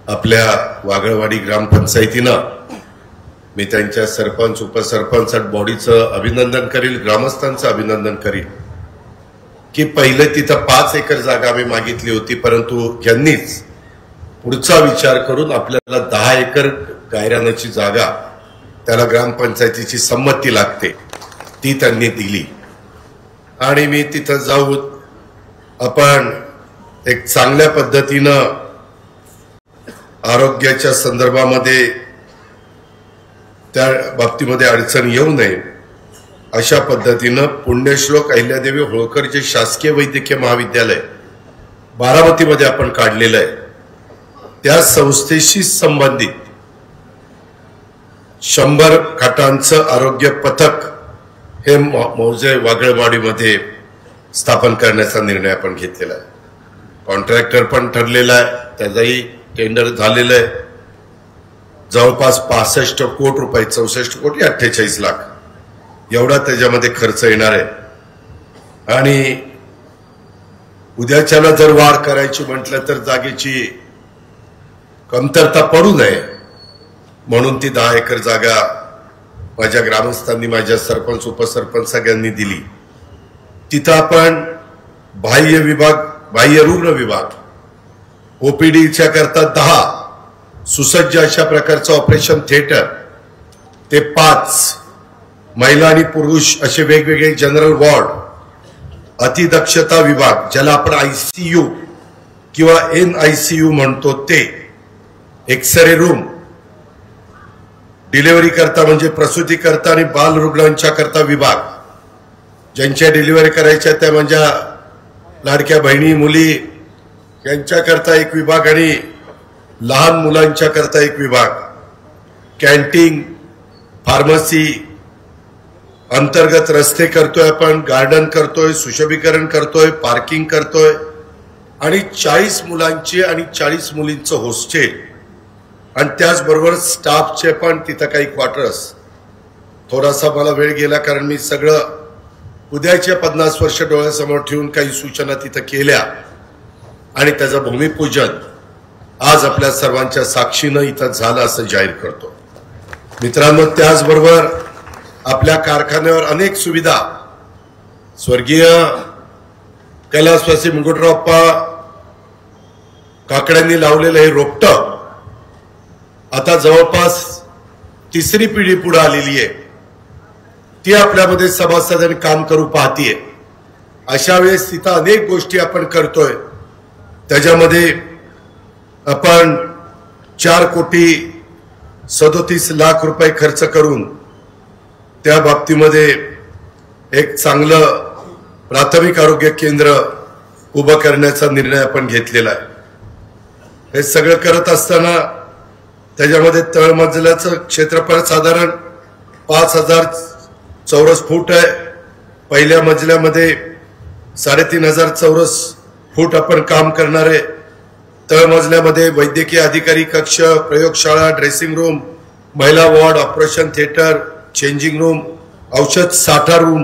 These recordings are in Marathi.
आपल्या वागळवाडी ग्रामपंचायतीनं मी त्यांच्या सरपंच उपसरपंच बॉडीचं अभिनंदन करील, ग्रामस्थांचं अभिनंदन करील की पहिले तिथं 5 एकर जागा आम्ही मागितली होती, परंतु यांनीच पुढचा विचार करून आपल्याला 10 एकर गायरानाची जागा, त्याला ग्रामपंचायतीची संमती लागते, ती त्यांनी दिली आणि मी तिथं जाऊन आपण एक चांगल्या पद्धतीनं आरोग्याच्या संदर्भामध्ये त्या बाबतीमध्ये अडचण येऊ नये अशा पद्धतीनं पुण्यश्लोक अहिल्यादेवी होळकर जे शासकीय वैद्यकीय महाविद्यालय बारामतीमध्ये आपण काढलेलं आहे, त्या संस्थेशी संबंधित 100 खाटांचं आरोग्य पथक हे मौजे वागळवाडीमध्ये स्थापन करण्याचा निर्णय आपण घेतलेला आहे. कॉन्ट्रॅक्टर पण ठरलेला आहे, त्याचाही टेंडर झालेलं आहे. जवळपास 65 कोटी रुपये, 64 कोटी 48 लाख एवढा त्याच्यामध्ये खर्च येणार आहे. आणि उद्याच्याला जर वाढ करायची म्हटलं तर जागेची कमतरता पडू नये म्हणून ती 10 एकर जागा माझ्या ग्रामस्थांनी, माझ्या सरपंच उपसरपंच सगळ्यांनी दिली. तिथं आपण बाह्य विभाग, बाह्य रुग्ण विभाग, ओपीडीच्या करता 10 सुसज्ज अशा प्रकारचं ऑपरेशन थिएटर, ते 5 महिला आणि पुरुष असे वेगवेगळे जनरल वॉर्ड, अतिदक्षता विभाग ज्याला आपण ICU किंवा NICU म्हणतो, ते एक्सरे रूम, डिलिव्हरी करता म्हणजे प्रसूती करता आणि बाल रुग्णांच्या करता विभाग, ज्यांच्या डिलिव्हरी करायच्या त्या म्हणजे लाडक्या बहिणी मुली यांच्याकरता एक विभाग आणि लहान मुलांच्या करता एक विभाग, कॅन्टीन, फार्मसी, अंतर्गत रस्ते करतोय आपण, गार्डन करतोय, सुशोभीकरण करतोय, पार्किंग करतोय आणि 40 मुलांचे आणि 40 मुलींचं हॉस्टेल आणि त्याचबरोबर स्टाफचे पण तिथं काही क्वार्टर्स. थोडासा मला वेळ गेला कारण मी सगळं उद्याच्या 50 वर्ष डोळ्यासमोर ठेवून काही सूचना तिथं केल्या आणि त्याचं भूमिपूजन आज आपल्या सर्वांच्या साक्षीनं इथं झालं असं जाहीर करतो. मित्रांनो, त्याचबरोबर आपल्या कारखान्यावर अनेक सुविधा स्वर्गीय कैलासवासी मुकुटरावप्पा काकड्यांनी लावलेलं हे रोपटं आता जवळपास 3री पिढी पुढे आलेली आहे, ती आपल्यामध्ये सभासदांनी काम करू पाहतीये. अशा वेळेस तिथं अनेक गोष्टी आपण करतोय. त्याच्यामध्ये आपण 4 कोटी 37 लाख रुपये खर्च करून त्या बाबतीमध्ये एक चांगलं प्राथमिक आरोग्य केंद्र उभं करण्याचा निर्णय आपण घेतलेला आहे. हे सगळं करत असताना त्याच्यामध्ये तळमजल्याचं क्षेत्रफळ साधारण 5000 चौरस फूट आहे. पहिल्या मजल्यामध्ये 3500 चौरस फूट आपण काम करणार आहे. तळमजल्यामध्ये वैद्यकीय अधिकारी कक्ष, प्रयोगशाळा, ड्रेसिंग रूम, महिला ward, operation theatre, changing room, औषध साठा रूम,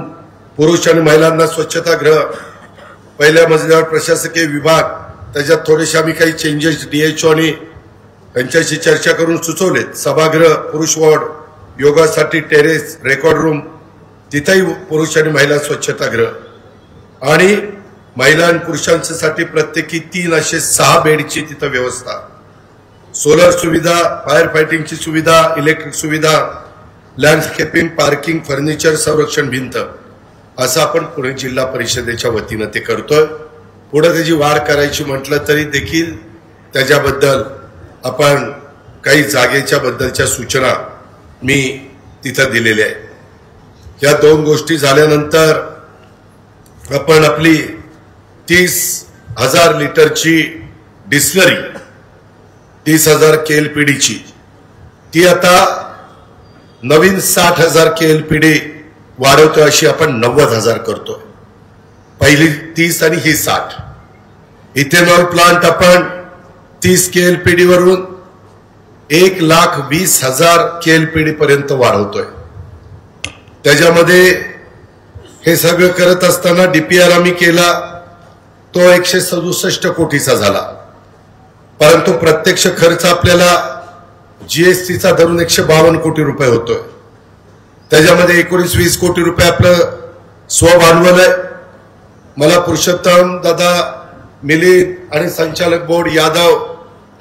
पुरुष आणि महिलांना स्वच्छतागृह. पहिल्या मजल्यावर प्रशासकीय विभाग, त्याच्यात थोडेसे आम्ही काही चेंजेस DHO आणि त्यांच्याशी चर्चा करून सुचवलेत. सभागृह, पुरुष वॉर्ड, योगासाठी टेरेस, रेकॉर्ड रूम, तिथेही पुरुष आणि महिला स्वच्छतागृह आणि महिला आणि पुरुषांसाठी प्रत्येकी 3 असे 6 बेडची तिथं व्यवस्था, सोलर सुविधा, फायर फायटिंगची सुविधा, इलेक्ट्रिक सुविधा, लँडस्केपिंग, पार्किंग, फर्निचर, संरक्षण भिंत, असं आपण पुणे जिल्हा परिषदेच्या वतीनं ते करतोय. पुढे त्याची वाढ करायची म्हटलं तरी देखील त्याच्याबद्दल आपण काही जागेच्या बद्दलच्या सूचना मी तिथं दिलेल्या आहेत. या 2 गोष्टी झाल्यानंतर आपण आपली 30,000 लिटरची डिस्लरी, 30,000 KLPDची, ती आता नवीन 60,000 KLPD वाढवतोय, अशी आपण 90,000 करतोय. पहिली 30 आणि ही 60. इथेनॉल प्लांट आपण 30 KLPD वरून 1,20,000 KLPD पर्यंत वाढवतोय. त्याच्यामध्ये हे सगळं करत असताना DPR आम्ही केला, तो 167 कोटीचा झाला. परंतु प्रत्यक्ष खर्च आपल्याला जीएसटीचा धरून 152 कोटी रुपये होतोय. त्याच्यामध्ये 19-20 कोटी रुपये आपलं स्वभांडवल आहे. मला पुरुषोत्तम दादा, मिलिंद आणि संचालक बोर्ड यादव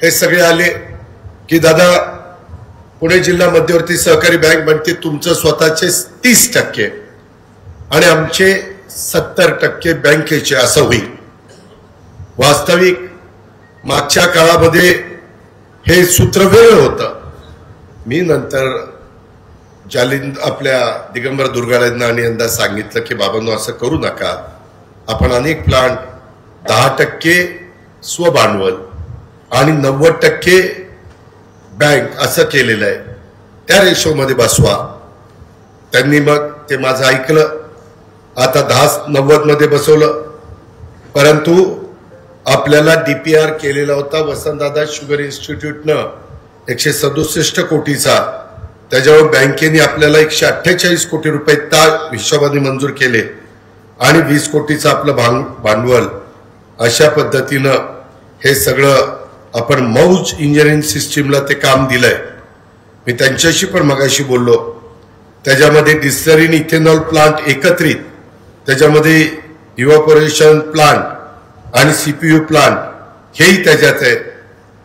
हे सगळे आले की दादा पुणे जिल्हा मध्यवर्ती सहकारी बँक म्हणते तुमचं स्वतःचे 30% आणि आमचे 70% बँकेचे असं होईल. वास्तविक मागच्या काळामध्ये हे सूत्र वेगळं होतं. मी नंतर जालिंद आपल्या दिगंबर दुर्गाड्यांना आणि यंदा सांगितलं की बाबांनो असं करू नका, आपण अनेक प्लांट 10% स्वभांडवल आणि 90% बँक असं केलेलं आहे, त्या रेशोमध्ये बसवा. त्यांनी मग ते माझं ऐकलं. आता 10-90 मध्ये बसवलं. परंतु आपल्याला डीपीआर केलेला होता वसंतदादा शुगर इन्स्टिट्यूटनं 167 कोटीचा. त्याच्यावर बँकेने आपल्याला 148 कोटी रुपये त्या हिशोबाने मंजूर केले आणि 20 कोटीचं आपलं भांडवल. अशा पद्धतीनं हे सगळं आपण मौज इंजिनिअरिंग सिस्टीमला ते काम दिलंय. मी त्यांच्याशी पण मगाशी बोललो. त्याच्यामध्ये डिस्टलरी इथेनॉल प्लांट एकत्रित, त्याच्यामध्ये इव्हॅपोरेशन प्लांट आणि सीपीयू प्लांट हेही त्याच्यात आहे.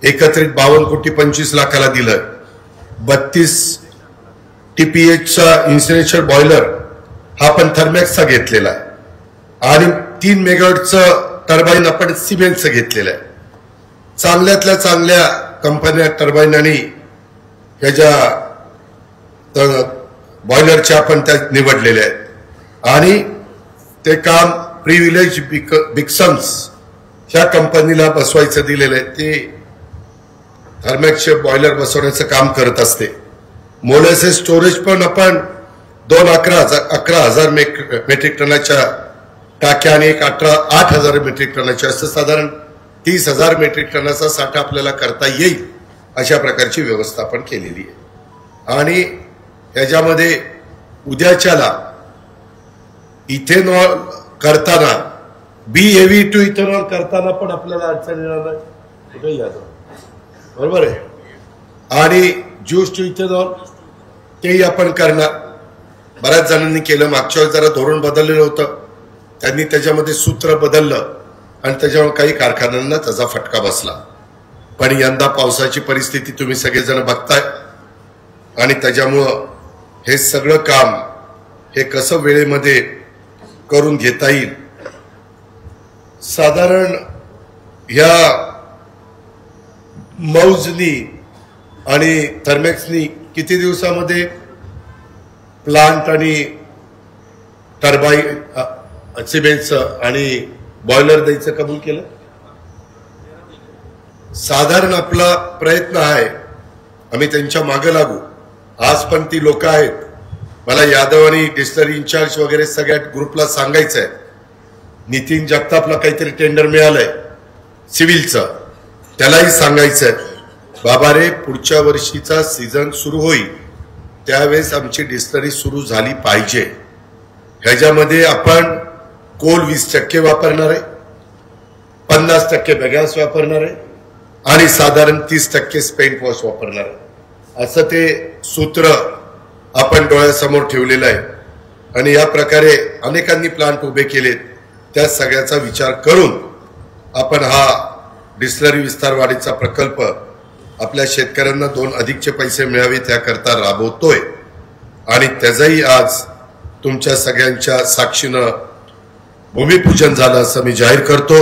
एकत्रित 52 कोटी 25 लाखाला दिलं. 32 TPHचा इन्सिनेशन बॉयलर हा पण थर्मॅक्सचा घेतलेला आहे आणि 3 मेगावॉटचं टर्बाईन आपण सिमेंटचं घेतलेलं आहे. चांगल्यातल्या चांगल्या कंपन्या टर्बाईन आणि ह्याच्या बॉयलरच्या आपण त्या निवडलेल्या आहेत आणि ते काम प्रिव्हिलेज बिक्सन्स ह्या कंपनीला बसवायचं दिलेलं आहे. ते थर्मॅक्सचे बॉयलर बसवण्याचं काम करत असते. मोलेसेस स्टोरेज पण आपण 11,000 मेट्रिक टनाच्या टाक्या आणि 8,000 मेट्रिक टनाच्या, असं साधारण 30,000 मेट्रिक टनाचा साठा आपल्याला करता येईल अशा प्रकारची व्यवस्था आपण केलेली आहे. आणि याच्यामध्ये उद्याच्याला इथेनॉल करताना BAV टू इथेनॉल करताना पण आपल्याला अडचण येणार नाही. कुठेही यायचं बरोबर आहे. आणि ज्यूस टू इथेनॉल तेही आपण करणार. बऱ्याच जणांनी केलं. मागच्या वेळेस जरा धोरण बदललेलं होतं, त्यांनी त्याच्यामध्ये सूत्र बदललं आणि त्याच्यामुळे काही कारखान्यांना त्याचा फटका बसला. पण यंदा पावसाची परिस्थिती तुम्ही सगळेजण बघताय आणि त्याच्यामुळं हे सगळं काम हे कसं वेळेमध्ये करून घेता येईल. साधारण ह्या मौजनी आणि थर्मॅक्सनी किती दिवसामध्ये प्लांट आणि टर्बाईन सिमेंटचं आणि बॉयलर द्यायचं कबूल केलं. साधारण आपला प्रयत्न आहे, आम्ही त्यांच्या मागे लागू. आज पण ती लोक आहेत. मला यादव आणि डिस्टलरी इन्चार्ज वगैरे सगळ्या ग्रुपला सांगायचंय, नितीन जगतापला काहीतरी टेंडर मिळालंय सिव्हिलचं, त्यालाही सांगायचंय बाबा रे पुढच्या वर्षीचा सीझन सुरू होईल त्यावेळेस आमची डिस्टलरी सुरू झाली पाहिजे. ह्याच्यामध्ये आपण कोल 20% वापरणार आहे, 50% बॅगॅस वापरणार आहे आणि साधारण 30% स्पेंट वॉश वापरणार आहे. असं ते सूत्र आपण डोळ्यासमोर ठेवलेलं आहे. आणि या प्रकारे अनेकांनी प्लांट उभे केलेत. त्या सगळ्याचा विचार करून आपण हा डिस्टलरी विस्तार वाढीचा प्रकल्प आपल्या शेतकऱ्यांना 2 अधिकचे पैसे मिळावे त्याकरता राबवतोय. आणि त्याचंही आज तुमच्या सगळ्यांच्या साक्षीनं भूमिपूजन झालं असं मी जाहीर करतो.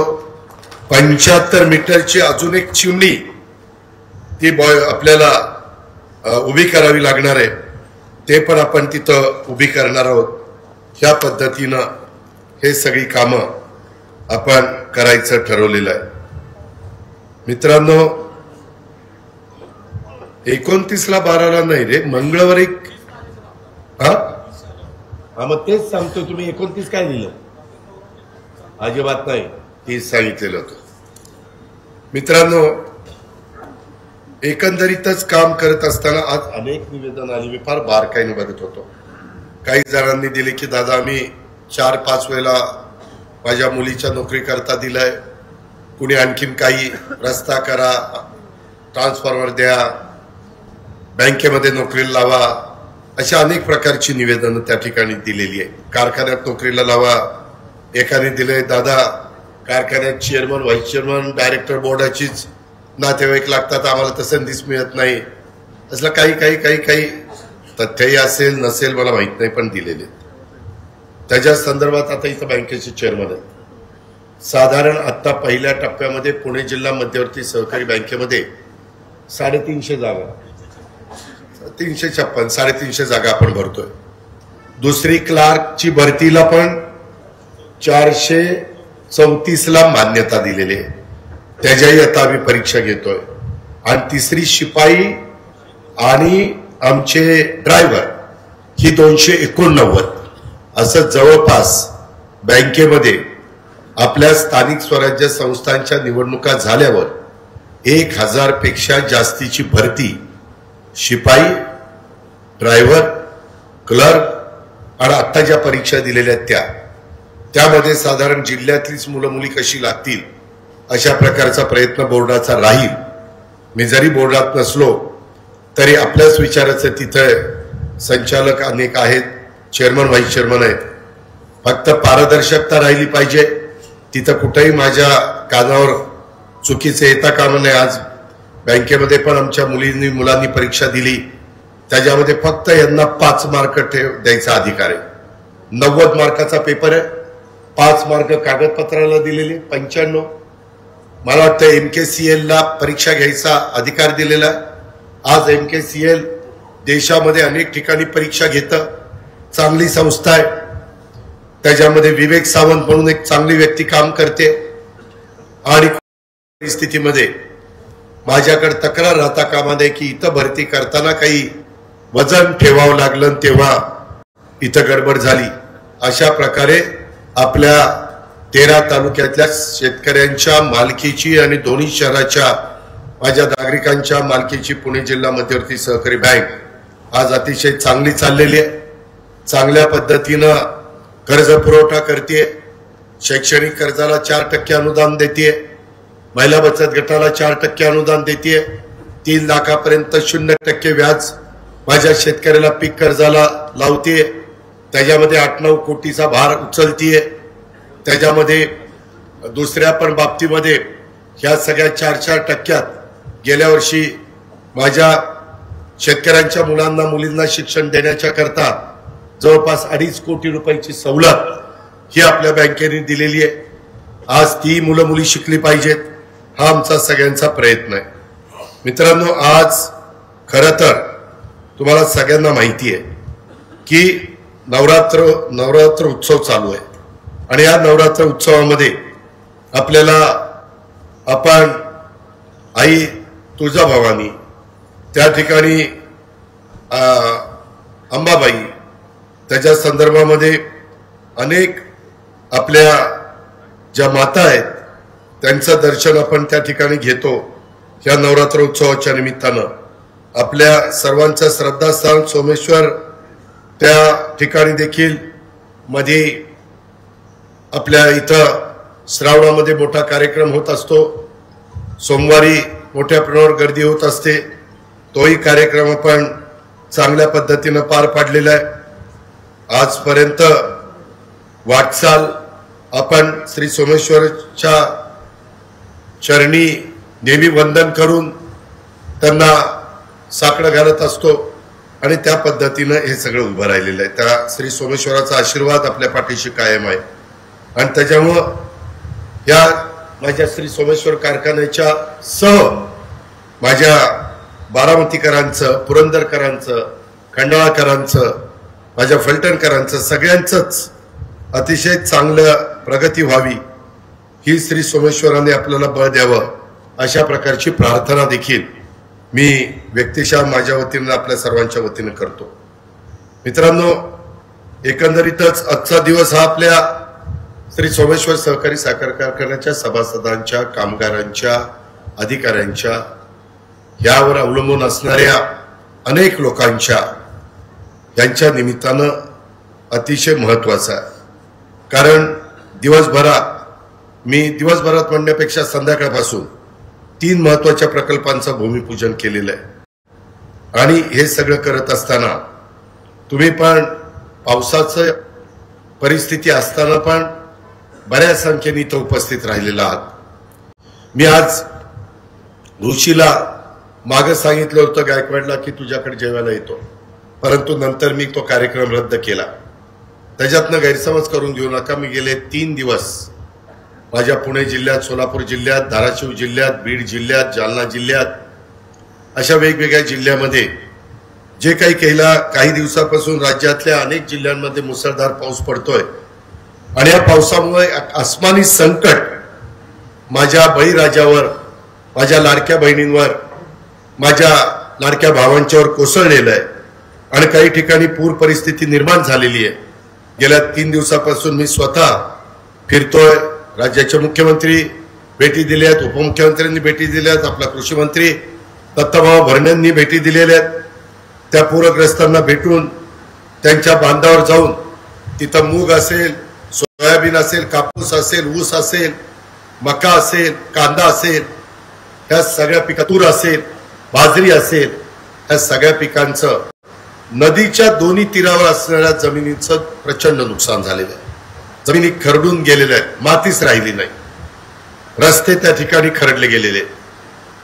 75 मीटरची अजून एक चिमणी ती आपल्याला उभी करावी लागणार आहे. ते पण आपण तिथं उभी करणार आहोत. ह्या पद्धतीनं हे सगळी कामं आपण करायचं ठरवलेलं आहे. मित्रांनो 29ला 12ला नाही रे, मंगळवारी. हा मग तेच सांगतो. तुम्ही 29 काय दिलं? अजिबात नाही, 30 सांगितलेलं होतं. मित्रांनो एकंदरीतच काम करत असताना आज अनेक निवेदन आली. मी फार बारकाईने बघत होतो. काही जणांनी दिले की दादा आम्ही 4-5 वेळेला माझ्या मुलीच्या नोकरी करता दिलाय. कुणी आणखीन काही रस्ता करा, ट्रान्सफॉर्मर द्या, बँकेमध्ये नोकरीला लावा, अशा अनेक प्रकारची निवेदनं त्या ठिकाणी दिलेली आहे. कारखान्यात नोकरीला लावा, एकाने दिले दादा कारखान्यात चेअरमन, व्हाईस चेअरमन, डायरेक्टर बोर्डाचीच नातेवाईक लागतात, आम्हाला तर संधीच मिळत नाही. असलं काही काही काही काही तथ्यही असेल नसेल मला माहित नाही, पण दिलेले. त्याच्या संदर्भात आता इथं बँकेचे चेअरमन आहेत. साधारण आता पहिल्या टप्प्यामध्ये पुणे जिल्हा मध्यवर्ती सहकारी बँकेमध्ये 350 जागा, 356 350 जागा आपण भरतोय. दुसरी क्लार्कची भरतीला पण 434ला मान्यता दिलेली आहे, त्याच्याही आता आम्ही परीक्षा घेतोय. आणि तिसरी शिपाई आणि आमचे ड्रायव्हर ही 289. असं जवळपास बँकेमध्ये आपल्या स्थानिक स्वराज्य संस्थांच्या निवडणुका झाल्यावर 1000 पेक्षा जास्तीची भरती शिपाई, ड्रायव्हर, क्लर्क आणि आता ज्या परीक्षा दिलेल्या त्यामध्ये साधारण जिल्ह्यातलीच मुलं मुली कशी लागतील अशा प्रकारचा प्रयत्न बोर्डाचा राहील. मी जरी बोर्डात नसलो तरी आपल्याच विचाराचं तिथं संचालक अनेक आहेत, चेअरमन, व्हाईस चेअरमन आहेत. फक्त पारदर्शकता राहिली पाहिजे. तिथं कुठेही माझ्या कानावर चुकीचे येता कामा नये. आज बँकेमध्ये पण आमच्या मुलांनी परीक्षा दिली, त्याच्यामध्ये फक्त यांना 5 मार्क द्यायचा अधिकार आहे. 90 मार्काचा पेपर आहे, 5 मार्क कागदपत्राला दिलेले, 95. मला वाटतं MKCL ला परीक्षा घ्यायचा अधिकार दिलेला. आज MKCL देशामध्ये अनेक ठिकाणी परीक्षा घेतं, चांगली संस्था आहे. त्याच्यामध्ये विवेक सावंत म्हणून एक चांगली व्यक्ती काम करते. आणि परिस्थितीमध्ये माझ्याकडे तक्रार राहता कामा नये की इथं भरती करताना काही वजन ठेवावं लागलं, तेव्हा इथं गडबड झाली. अशा प्रकारे आपल्या 13 तालुक्यातल्या शेतकऱ्यांच्या मालकीची आणि दोन्ही शहराच्या माझ्या नागरिकांच्या मालकीची पुणे जिल्हा मध्यवर्ती सहकारी बँक आज अतिशय चांगली चाललेली आहे. चांगल्या पद्धतीनं कर्ज पुरवठा करते. शैक्षणिक कर्जाला 4% अनुदान देते, महिला बचत गटाला 4% अनुदान देते, 3 लाखापर्यंत 0% व्याज माझ्या शेतकऱ्याला पीक कर्जाला लावते. त्याच्यामध्ये 8-9 कोटीचा भार उचलतीये. त्याच्यामध्ये दुसऱ्या पण बाबतीमध्ये ह्या सगळ्या 4% गेल्या वर्षी माझ्या शेतकऱ्यांच्या मुलांना मुलींना शिक्षण देण्याच्या करता जवळपास 2.5 कोटी रुपयाची सवलत ही आपल्या बँकेने दिलेली आहे. आज ती मुलं मुली शिकली पाहिजेत, हा आमचा सगळ्यांचा प्रयत्न आहे. मित्रांनो, आज खरं तर तुम्हाला सगळ्यांना माहिती आहे की नवरात्र उत्सव चालू आहे. आणि या नवरात्र उत्सवामध्ये आपल्याला आपण आई तुळजाभवानी, त्या ठिकाणी अंबाबाई, त्याच्या संदर्भामध्ये अनेक आपल्या ज्या माता आहेत त्यांचं दर्शन आपण त्या ठिकाणी घेतो. या नवरात्र उत्सवाच्या निमित्तानं आपल्या सर्वांचं श्रद्धास्थान सोमेश्वर, त्या ठिकाणी देखील मध्ये आपल्या इथं श्रावणामध्ये मोठा कार्यक्रम होत असतो. सोमवारी मोठ्या प्रमाणावर गर्दी होत असते. तोही कार्यक्रम आपण चांगल्या पद्धतीनं पार पाडलेला आहे. आजपर्यंत वाटचाल आपण श्री सोमेश्वरच्या चरणी नेहमी वंदन करून त्यांना साकडं घालत असतो आणि त्या पद्धतीनं हे सगळं उभं राहिलेलं आहे. त्या श्री सोमेश्वराचा आशीर्वाद आपल्या पाठीशी कायम आहे. आणि त्याच्यामुळं या माझ्या श्री सोमेश्वर कारखान्याच्या सह माझ्या बारामतीकरांचं, पुरंदरकरांचं, खंडाळाकरांचं, माझ्या फलटणकरांचं, सगळ्यांचंच अतिशय चांगलं प्रगती व्हावी ही श्री सोमेश्वराने आपल्याला बळ द्यावं अशा प्रकारची प्रार्थना देखील मी व्यक्तिशः माझ्या वतीनं आपल्या सर्वांच्या वतीनं करतो. मित्रांनो, एकंदरीतच आजचा दिवस हा आपल्या श्री सोमेश्वर सहकारी साखर कारखान्याच्या सभासदांच्या, कामगारांच्या, अधिकाऱ्यांच्या, यावर अवलंबून असणाऱ्या अनेक लोकांच्या यांच्या निमित्तानं अतिशय महत्वाचा आहे. कारण दिवसभरात मी दिवसभरात म्हणण्यापेक्षा संध्याकाळपासून 3 महत्वाच्या प्रकल्पांचं भूमिपूजन केलेलं आहे। आणि हे सगळं करत असताना तुम्ही पण पावसाचं परिस्थिती असताना पण बऱ्याच संख्येने इथं उपस्थित राहिलेला आहात। मी आज ऋषीला मागे सांगितलं होतं गायकवाडला की तुझ्याकडे जेवायला येतो, परंतु नंतर मी तो कार्यक्रम रद्द केला। त्याच्यातनं गैरसमज करून घेऊ नका। मी गेले 3 दिवस माझ्या पुणे जिल्ह्यात, सोलापूर जिल्ह्यात, धाराशिव जिल्ह्यात, बीड जिल्ह्यात, जालना जिल्ह्यात अशा वेगवेगळ्या जिल्ह्यामध्ये जे काही केला, काही दिवसापासून राज्यातल्या अनेक जिल्ह्यांमध्ये मुसळधार पाऊस पडतोय आणि या पावसामुळे आसमानी संकट माझ्या बळीराजावर, माझ्या लाडक्या बहिणींवर, माझ्या लाडक्या भावांच्यावर कोसळलेलं आहे आणि काही ठिकाणी पूर परिस्थिती निर्माण झालेली आहे। गेल्या 3 दिवसापासून मी स्वतः फिरतोय। राज्याचे मुख्यमंत्री भेटी दिल्यात, उपमुख्यमंत्र्यांनी भेटी दिल्यात, आपला कृषी मंत्री दत्ताभाऊ भरणेंनी भेटी दिलेल्या आहेत। त्या पूरग्रस्तांना भेटून त्यांच्या बांधावर जाऊन तिथं मूग असेल, सोयाबीन असेल, कापूस असेल, ऊस असेल, मका असेल, कांदा असेल, ह्या सगळ्या पिका, तूर असेल, बाजरी असेल, ह्या सगळ्या पिकांचं नदीच्या दोन्ही तीरावर असणाऱ्या जमिनीचं प्रचंड नुकसान झालेलं आहे। जमिनी खरडून गेलेल्या आहेत, मातीच राहिली नाही। रस्ते त्या ठिकाणी खरडले गेलेले,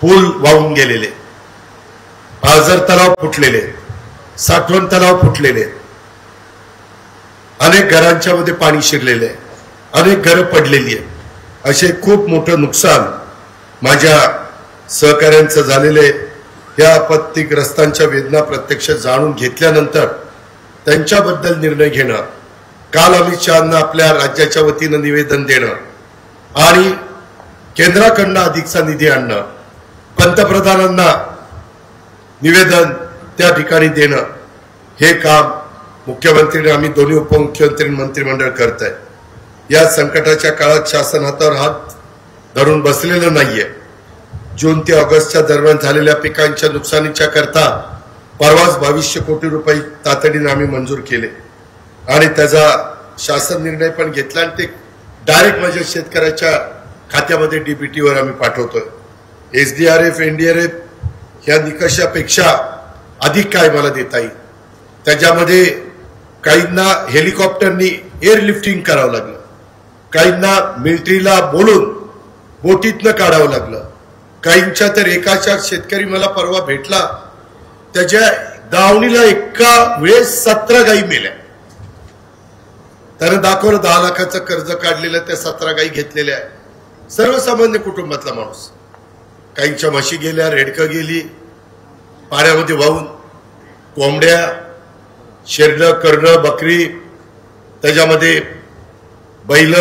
पूल वाहून गेलेले, पाझर तलाव फुटलेले, साठवण तलाव फुटलेले, अनेक घरांच्या मध्ये पाणी शिरलेले, अनेक घरं पडलेली आहेत। असे खूप मोठं नुकसान माझ्या सहकाऱ्यांचं झालेले। या आपत्तीग्रस्तांच्या वेदना प्रत्यक्ष जाणून घेतल्यानंतर त्यांच्याबद्दल निर्णय घेणं, काल अमित शहांना आपल्या राज्याच्या वतीनं निवेदन देणं आणि केंद्राकडनं अधिकचा निधी आणणं, पंतप्रधानांना निवेदन त्या ठिकाणी देणं, हे काम मुख्यमंत्री, आम्ही दोन्ही उपमुख्यमंत्री, मंत्रिमंडळ करत आहे। या संकटाच्या काळात शासन हातावर हात धरून बसलेलं नाहीये। जून ते ऑगस्टच्या दरम्यान झालेल्या पिकांच्या नुकसानीच्या करता परवाच 2200 कोटी रुपये तातडीने आम्ही मंजूर केले आणि त्याचा शासन निर्णय पण घेतला आणि ते डायरेक्ट माझ्या शेतकऱ्याच्या खात्यामध्ये डीबीटीवर आम्ही पाठवतोय। SDRF, NDRF ह्या निकषापेक्षा अधिक काय मला देता येईल, त्याच्यामध्ये काहींना हेलिकॉप्टरनी एअरलिफ्टिंग करावं लागलं, काहींना मिलिटरीला बोलून बोटीतनं काढावं लागलं, काहींच्या तर एकाच्या शेतकरी मला परवा भेटला, त्याच्या दावणीला एका वेळेस 17 गायी मेल्या। त्यानं दाखवलं 10 लाखाचं कर्ज काढलेलं, त्या 17 गायी घेतलेल्या आहे। सर्वसामान्य कुटुंबातला माणूस। काहींच्या म्हशी गेल्या, रेडकं गेली पाण्यामध्ये वाहून, कोंबड्या, शेरडं, करणं, बकरी, त्याच्यामध्ये बैल,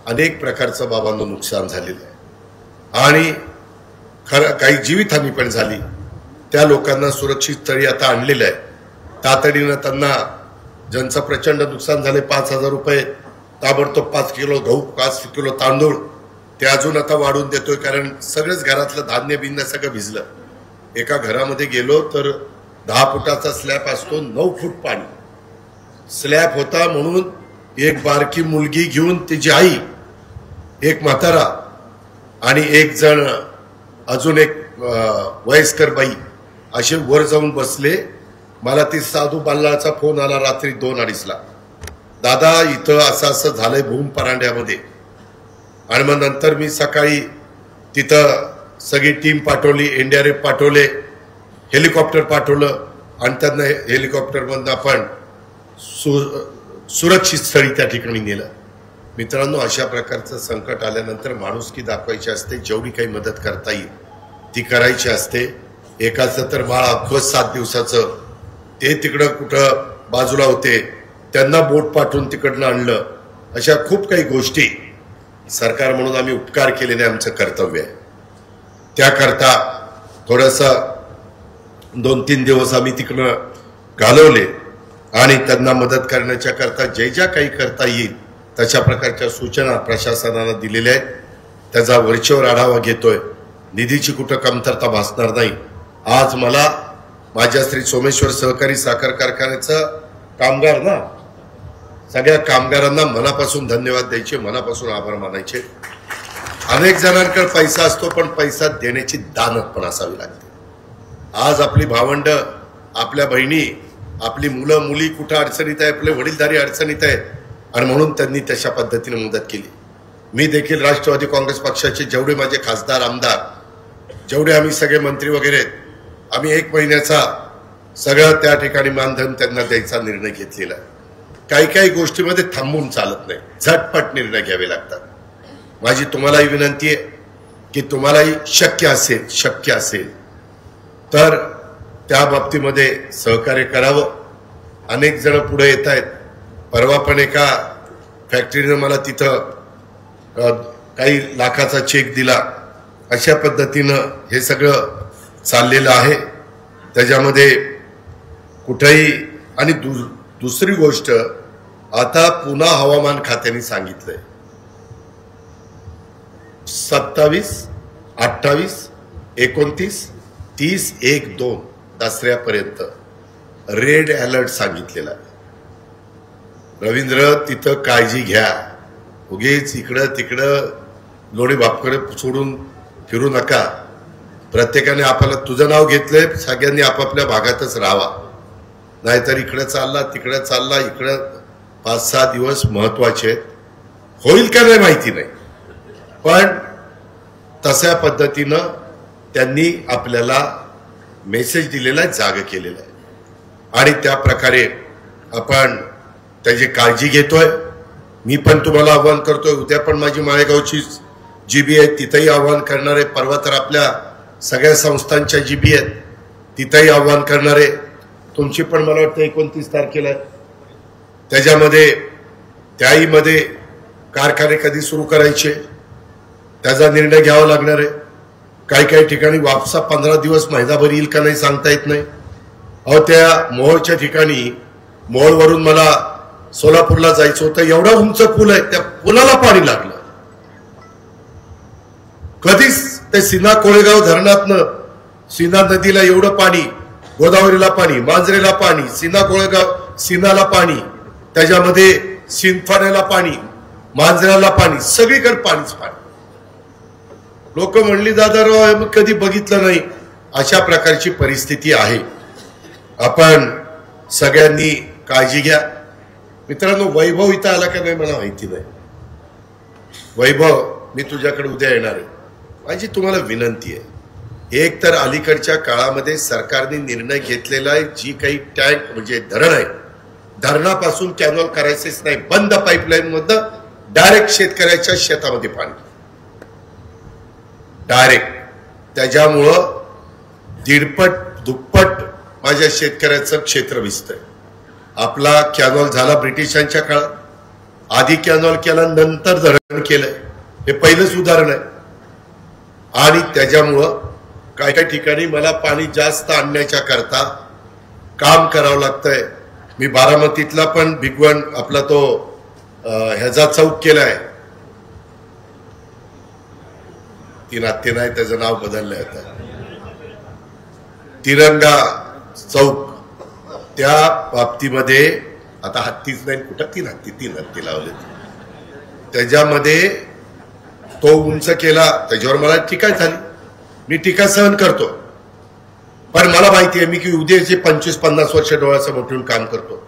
अनेक प्रकारचं बाबांना नुकसान झालेलं आहे आणि काही जीवितहानी पण झाली। त्या लोकांना सुरक्षित स्थळी आता आणलेलं आहे। तातडीनं त्यांना, ज्यांचं प्रचंड नुकसान झाले, 5000 रुपये ताबडतोब, 5 किलो गहू, 5 किलो तांदूळ, ते अजून आता वाढून देतोय, कारण सगळंच घरातलं धान्य बिन्य सगळं भिजलं। एका घरामध्ये गेलो तर 10 फुटाचा स्लॅब असतो, 9 फूट पाणी स्लॅब होता, म्हणून एक बारकी मुलगी घेऊन तिची आई, एक म्हातारा आणि एक जण अजून एक वयस्कर बाई असे वर जाऊन बसले। मला ती साधू बाल्लाचा फोन आला रात्री 2-2:30ला, दादा इथं असं असं झालंय भूम परांड्यामध्ये। आणि मग नंतर मी सकाळी तिथं सगळी टीम पाठवली, NDRF पाठवले, हेलिकॉप्टर पाठवलं आणि त्यांना हेलिकॉप्टरमधनं आपण सुरक्षित स्थळी त्या ठिकाणी नेलं। मित्रांनो, अशा प्रकारचं संकट आल्यानंतर माणुसकी दाखवायची असते, जेवढी काही मदत करता येईल ती करायची असते। एकाचं तर बाळ अख्खं 7 दिवसाचं, ते तिकडं कुठं बाजूला होते, त्यांना बोट पाठवून तिकडनं आणलं। अशा खूप काही गोष्टी सरकार म्हणून आम्ही उपकार केलेले आमचं कर्तव्य आहे। त्याकरता थोडंसं 2-3 दिवस आम्ही तिकडं घालवले आणि त्यांना मदत करण्याच्या करता ज्या काही करता येईल तशा प्रकारच्या सूचना प्रशासनाला दिलेल्या आहेत। त्याचा वरचेवर आढावा घेतोय। निधीची कुठं कमतरता भासणार नाही। आज मला माझ्या श्री सोमेश्वर सहकारी साखर कारखान्याचा कामगार ना सगळ्या कामगारांना मनापासून धन्यवाद द्यायचे, मनापासून आभार मानायचे। अनेक जणांकडे पैसा असतो पण पैसा देण्याची दानत पण असावी लागते। आज आपली भावंड, आपल्या बहिणी, आपली मुलं मुली कुठं अडचणीत आहे, आपले वडीलधारी अडचणीत आहेत आणि म्हणून त्यांनी तशा पद्धतीने मदत केली। मी देखील राष्ट्रवादी काँग्रेस पक्षाचे जेवढे माझे खासदार आमदार, जेवढे आम्ही सगळे मंत्री वगैरे, आम्ही 1 महिन्याचा सगळं त्या ठिकाणी मानधन त्यांना द्यायचा निर्णय घेतलेला आहे। काही काही गोष्टीमध्ये थांबून चालत नाही, झटपट निर्णय घ्यावे लागतात। माझी तुम्हालाही विनंती आहे की तुम्हालाही शक्य असेल तर त्या बाबतीमध्ये सहकार्य करावं। अनेक जण पुढे येत आहेत। परवा पण एका फॅक्टरीने मला तिथं काही लाखाचा चेक दिला। अशा पद्धतीनं हे सगळं चाललेलं आहे। त्याच्यामध्ये कुठेही आणि दुसरी गोष्ट, आता पुन्हा हवामान खात्याने सांगितलंय 27, 28, 29, 30, 1, 2 दसऱ्यापर्यंत रेड अलर्ट सांगितलेला आहे। रवींद्र, तिथं काळजी घ्या, उगीच इकडं तिकडं लोणी बापकडे सोडून फिरू नका। प्रत्येकाने आपल्याला तुझं नाव घेतलंय, सगळ्यांनी आपापल्या भागातच राहावा, नाहीतर इकडे चालला तिकडे चालला। इकडे 5-6 दिवस महत्वाचे आहेत, होईल का नाही माहिती नाही, पण तशा पद्धतीनं त्यांनी आपल्याला मेसेज दिलेला आहे, जाग केलेला आहे आणि त्या प्रकारे आपण त्याची काळजी घेतोय। मी पण तुम्हाला आव्हान करतोय, उद्या पण माझी माळेगावची जीबी आहे तिथेही आव्हान करणार आहे। परवा तर आपल्या सगळ्या संस्थांच्या जीबी आहेत तिथेही आव्हान करणार आहे। तुमची पण मला वाटतं 29 तारखेला आहे। त्याच्यामध्ये त्याहीमध्ये कारखाने कधी सुरू करायचे त्याचा निर्णय घ्यावा लागणार आहे। काही ठिकाणी वापसा 15 दिवस महिनाभर येईल का नाही सांगता येत नाही। अहो, त्या मोहोळच्या ठिकाणी मोहोळवरून मला सोलापूरला जायचं होतं, एवढा उंच पूल आहे, त्या पुलाला पाणी लागलं। कधीच ते सीना कोळेगाव धरणातनं सीना नदीला एवढं पाणी, गोदावरीला पाणी, मांजरेला पाणी, सीना कोळेगाव सीनाला पाणी, त्याच्यामध्ये सिंदफाण्याला पाणी, मांजराला पाणी, सगळीकडे पाणीच पाणी। लोक म्हणली दादाराव कधी बघितलं नाही, अशा प्रकारची परिस्थिती आहे। आपण सगळ्यांनी काळजी घ्या। मित्रांनो, वैभव इथं आला का नाही मला माहिती नाही। वैभव, मी तुझ्याकडे उद्या येणार आहे। माझी तुम्हाला विनंती आहे, एक तर अलीकडच्या काळामध्ये सरकारने निर्णय घेतलेला आहे, जी काही टँक म्हणजे धरण आहे, धरणापासून कॅनॉल करायचेच नाही, बंद पाईपलाईन मधनं डायरेक्ट शेतकऱ्याच्या शेतामध्ये पाणी डायरेक्ट। त्याच्यामुळं 1.5पट 2पट माझ्या शेतकऱ्याचं क्षेत्र भिजतंय। आपला कॅनॉल झाला ब्रिटिशांच्या काळात, आधी कॅनॉल केला नंतर धरण केलंय, हे पहिलंच उदाहरण आहे। आणि त्याच्यामुळं काही ठिकाणी मला पाणी जास्त आणण्याच्या करता काम करावं लागतंय। मी बारामतीतला पण भिगवण आपला तो ह्याचा चौक केलाय, ती नाते नाही त्याचं नाव बदललंय आता, तिरंगा चौक, त्या बाबतीमध्ये आता हत्तीच नाही, कुठं 3 हत्ती लावले। त्याच्यामध्ये तो उंच केला, त्याच्यावर मला टीका झाली, मी टीका सहन करतो, पण मला माहिती आहे मी की उद्याचे 25-50 वर्ष डोळ्यासमोर ठेवून काम करतो।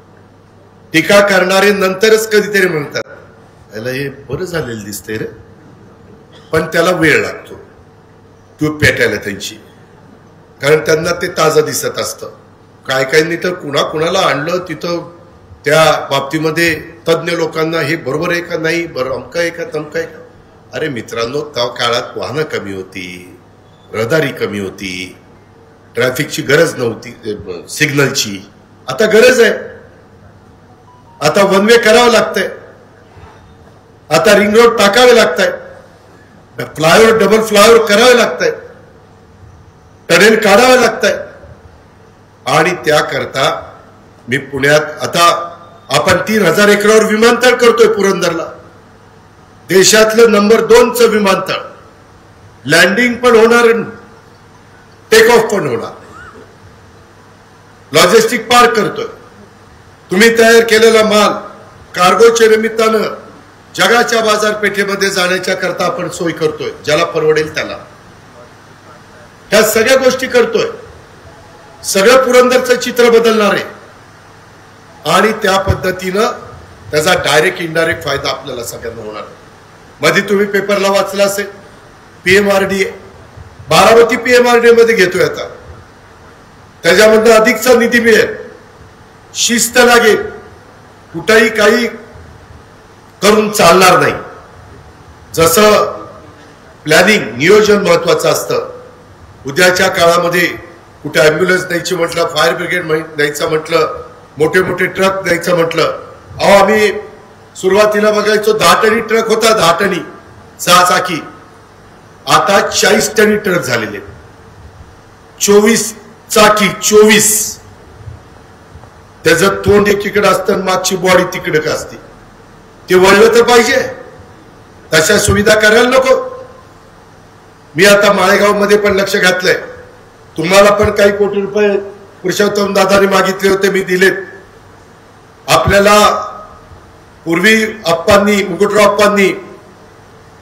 टीका करणारे नंतरच कधीतरी म्हणतात याला हे बरं झालेलं दिसतंय रे, पण त्याला वेळ लागतो ट्यूब पेटायला त्यांची, कारण त्यांना ते ताजं दिसत असतं। काहींनी तर कुणाला आणलं तिथं त्या बाबतीमध्ये तज्ञ लोकांना हे बरोबर आहे का नाही, बरं अमका आहे का तमका आहे का। अरे मित्रांनो, त्या काळात वाहनं कमी होती, रहदारी कमी होती, ट्रॅफिकची गरज नव्हती, सिग्नलची आता गरज आहे। आता वन वे करावं लागतंय, आता रिंग रोड टाकावे लागतंय, फ्लायओव्हर डबल फ्लायओव्हर करावे लागतंय, टनेल काढावे लागतंय। आणि त्याकरता मी पुण्यात आता आपण 3000 एकरावर विमानतळ करतोय पुरंदरला, देशातलं नंबर 2चं विमानतळ, लँडिंग पण होणार, टेक ऑफ पण होणार, लॉजिस्टिक पार्क करतोय। तुम्ही तयार केलेला माल कार्गोच्या निमित्तानं जगाच्या बाजारपेठेमध्ये जाण्याच्या करता आपण सोय करतोय, ज्याला परवडेल त्याला. ह्या सगळ्या गोष्टी करतोय. सगळं पुरंदरचं चित्र बदलणार आहे आणि त्या पद्धतीनं त्याचा डायरेक्ट इनडायरेक्ट फायदा आपल्याला सगळ्यांना होणार. मध्ये तुम्ही पेपरला वाचला असेल, पीएमआरडीए बारामती पीएमआरडीए मध्ये घेतोय आता. त्याच्यामधनं अधिकचा निधी मिळेल, शिस्त लागेल, कुठेही काही करून चालणार नाही. जसं प्लॅनिंग नियोजन महत्वाचं असतं. उद्याच्या काळामध्ये कुठे अँब्युलन्स न्यायची म्हटलं, फायर ब्रिगेड न्यायचं म्हटलं, मोठे मोठे ट्रक न्यायचं म्हटलं, अहो आम्ही सुरुवातीला बघायचो 10 टनी ट्रक होता, 10 टनी 6 चाकी. आता 40 टनी ट्रक झालेले, 24 चाकी 24. त्याचं तोंड एकीकडे असतं, मागची बॉडी तिकडे का असते. ते वळलं तर पाहिजे, तशा सुविधा करायला नको. मी आता माळेगाव मध्ये पण लक्ष घातलंय. तुम्हाला पण काही कोटी रुपये पुरुषोत्तम दादाने मागितले होते, मी दिलेत. आपल्याला पूर्वी अप्पांनी, मुकुटराव अप्पांनी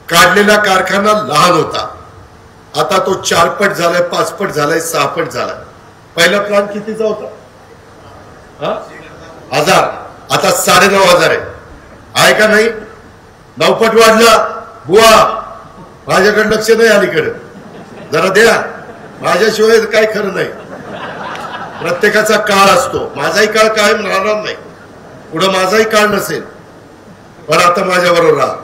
काढलेला कारखाना लहान होता, आता तो 4 पट झालाय, 5 पट झालाय, 6 पट झालाय. पहिला प्लांट कितीचा होता? 1000, आता 9,500 आहे का नाही? 9 पट वाढला. बुवा माझ्याकडे लक्ष नाही, अलीकडे जरा द्या, माझ्याशिवाय काय खरं नाही. प्रत्येकाचा काळ असतो, माझाही काळ कायम राहणार नाही, पुढं माझाही काळ नसेल, पण आता माझ्या बरोबर राहा.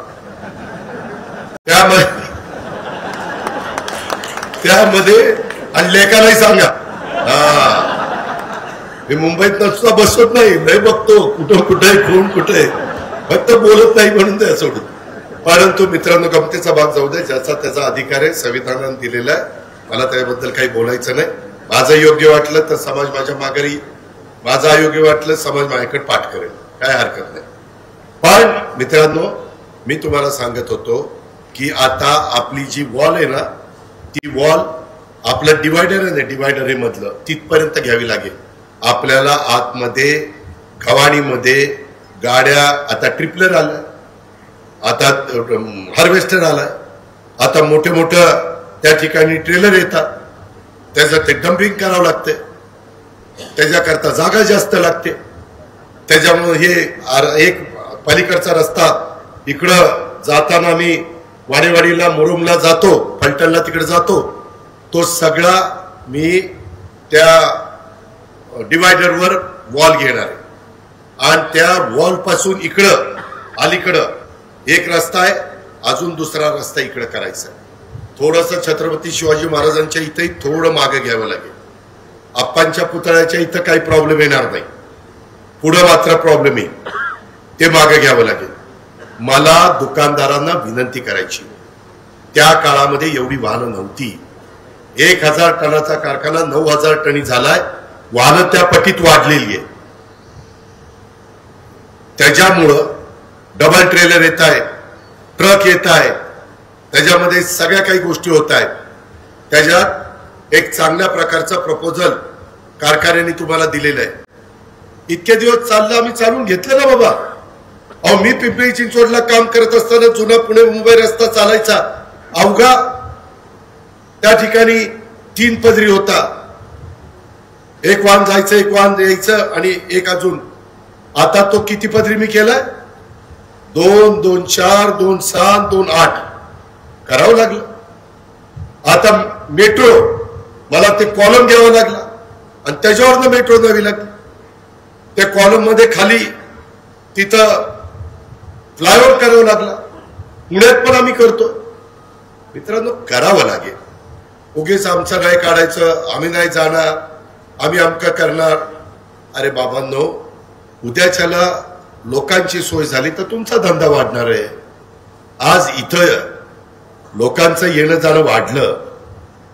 त्यामध्ये आणि लेखालाही सांगा. मी मुंबईत नसता बसत नाही, लय बघतो कुठं कुठे कोण कुठे, फक्त बोलत नाही म्हणून ते सोडून. परंतु मित्रांनो, गमतीचा भाग जाऊ दे, ज्याचा त्याचा अधिकार आहे, संविधानाने दिलेला आहे. मला त्याबद्दल काही बोलायचं नाही. माझं योग्य वाटलं तर समाज माझ्या माघारी, माझं अयोग्य वाटलं समाज माझ्याकडे पाठ करेल, काय हरकत नाही. पण मित्रांनो, मी तुम्हाला सांगत होतो की आता आपली जी वॉल आहे ना, ती वॉल आपलं डिवायडर आहे ना, डिवायडर हे मधलं तिथपर्यंत घ्यावी लागेल आपल्याला. आतमध्ये गव्हाणीमध्ये गाड्या, आता ट्रिपलर आलं, आता हार्वेस्टर आलाय, आता मोठे मोठं त्या ठिकाणी ट्रेलर येतात, त्याचं ते डम्पिंग करावं लागते, त्याच्याकरता जागा जास्त लागते. त्याच्यामुळे हे एक पलीकडचा रस्ता इकडं जाताना मी वाडेवाडीला, मुरुमला जातो, फलटणला तिकडे जातो, तो सगळा मी त्या डिवायडरवर वॉल घेणार आहे. आणि त्या वॉल पासून इकडं अलीकडं एक रस्ता आहे, अजून दुसरा रस्ता इकडं करायचा आहे. थोडंसं छत्रपती शिवाजी महाराजांच्या इथंही थोडं मागे घ्यावं लागेल. आप्पांच्या पुतळ्याच्या इथं काही प्रॉब्लेम येणार नाही, पुढं मात्र प्रॉब्लेम येईल, ते मागे घ्यावं लागेल. मला दुकानदारांना विनंती करायची, त्या काळामध्ये एवढी वाहनं नव्हती. 1000 टनाचा कारखाना 9000 टनी झालाय, वाहनं त्या पटीत वाढलेली आहे. त्याच्यामुळं डबल ट्रेलर येत आहे, ट्रक येत आहे, त्याच्यामध्ये सगळ्या काही गोष्टी होत आहेत. त्याच्यात एक चांगल्या प्रकारचं प्रपोजल कारखान्याने तुम्हाला दिलेलं आहे. इतके दिवस चाललं, आम्ही चालून घेतलं ना बाबा. अहो, मी पिंपरी चिंचवडला काम करत असताना जुना पुणे मुंबई रस्ता चालायचा, अवघा त्या ठिकाणी 3 पदरी होता. एक वाहन जायचं, एक वाहन यायचं आणि एक अजून. आता तो किती पदरी मी केलाय? 2, 2, 4, 2, 6, 2, 8 करावं लागलं. आता मेट्रो, मला ते कॉलम घ्यावं लागला आणि त्याच्यावरनं मेट्रो द्यावी लागली. त्या कॉलम मध्ये खाली तिथं फ्लायओव्हर करावं लागला. पुण्यात पण आम्ही करतो. मित्रांनो, करावं लागेल. उगीच आमचं नाही काढायचं, आम्ही नाही जाणार, आम्ही अमका करणार. अरे बाबांनो, उद्याच्याला लोकांची सोय झाली तर तुमचा धंदा वाढणार आहे. आज इथं लोकांचं येणं जाणं वाढलं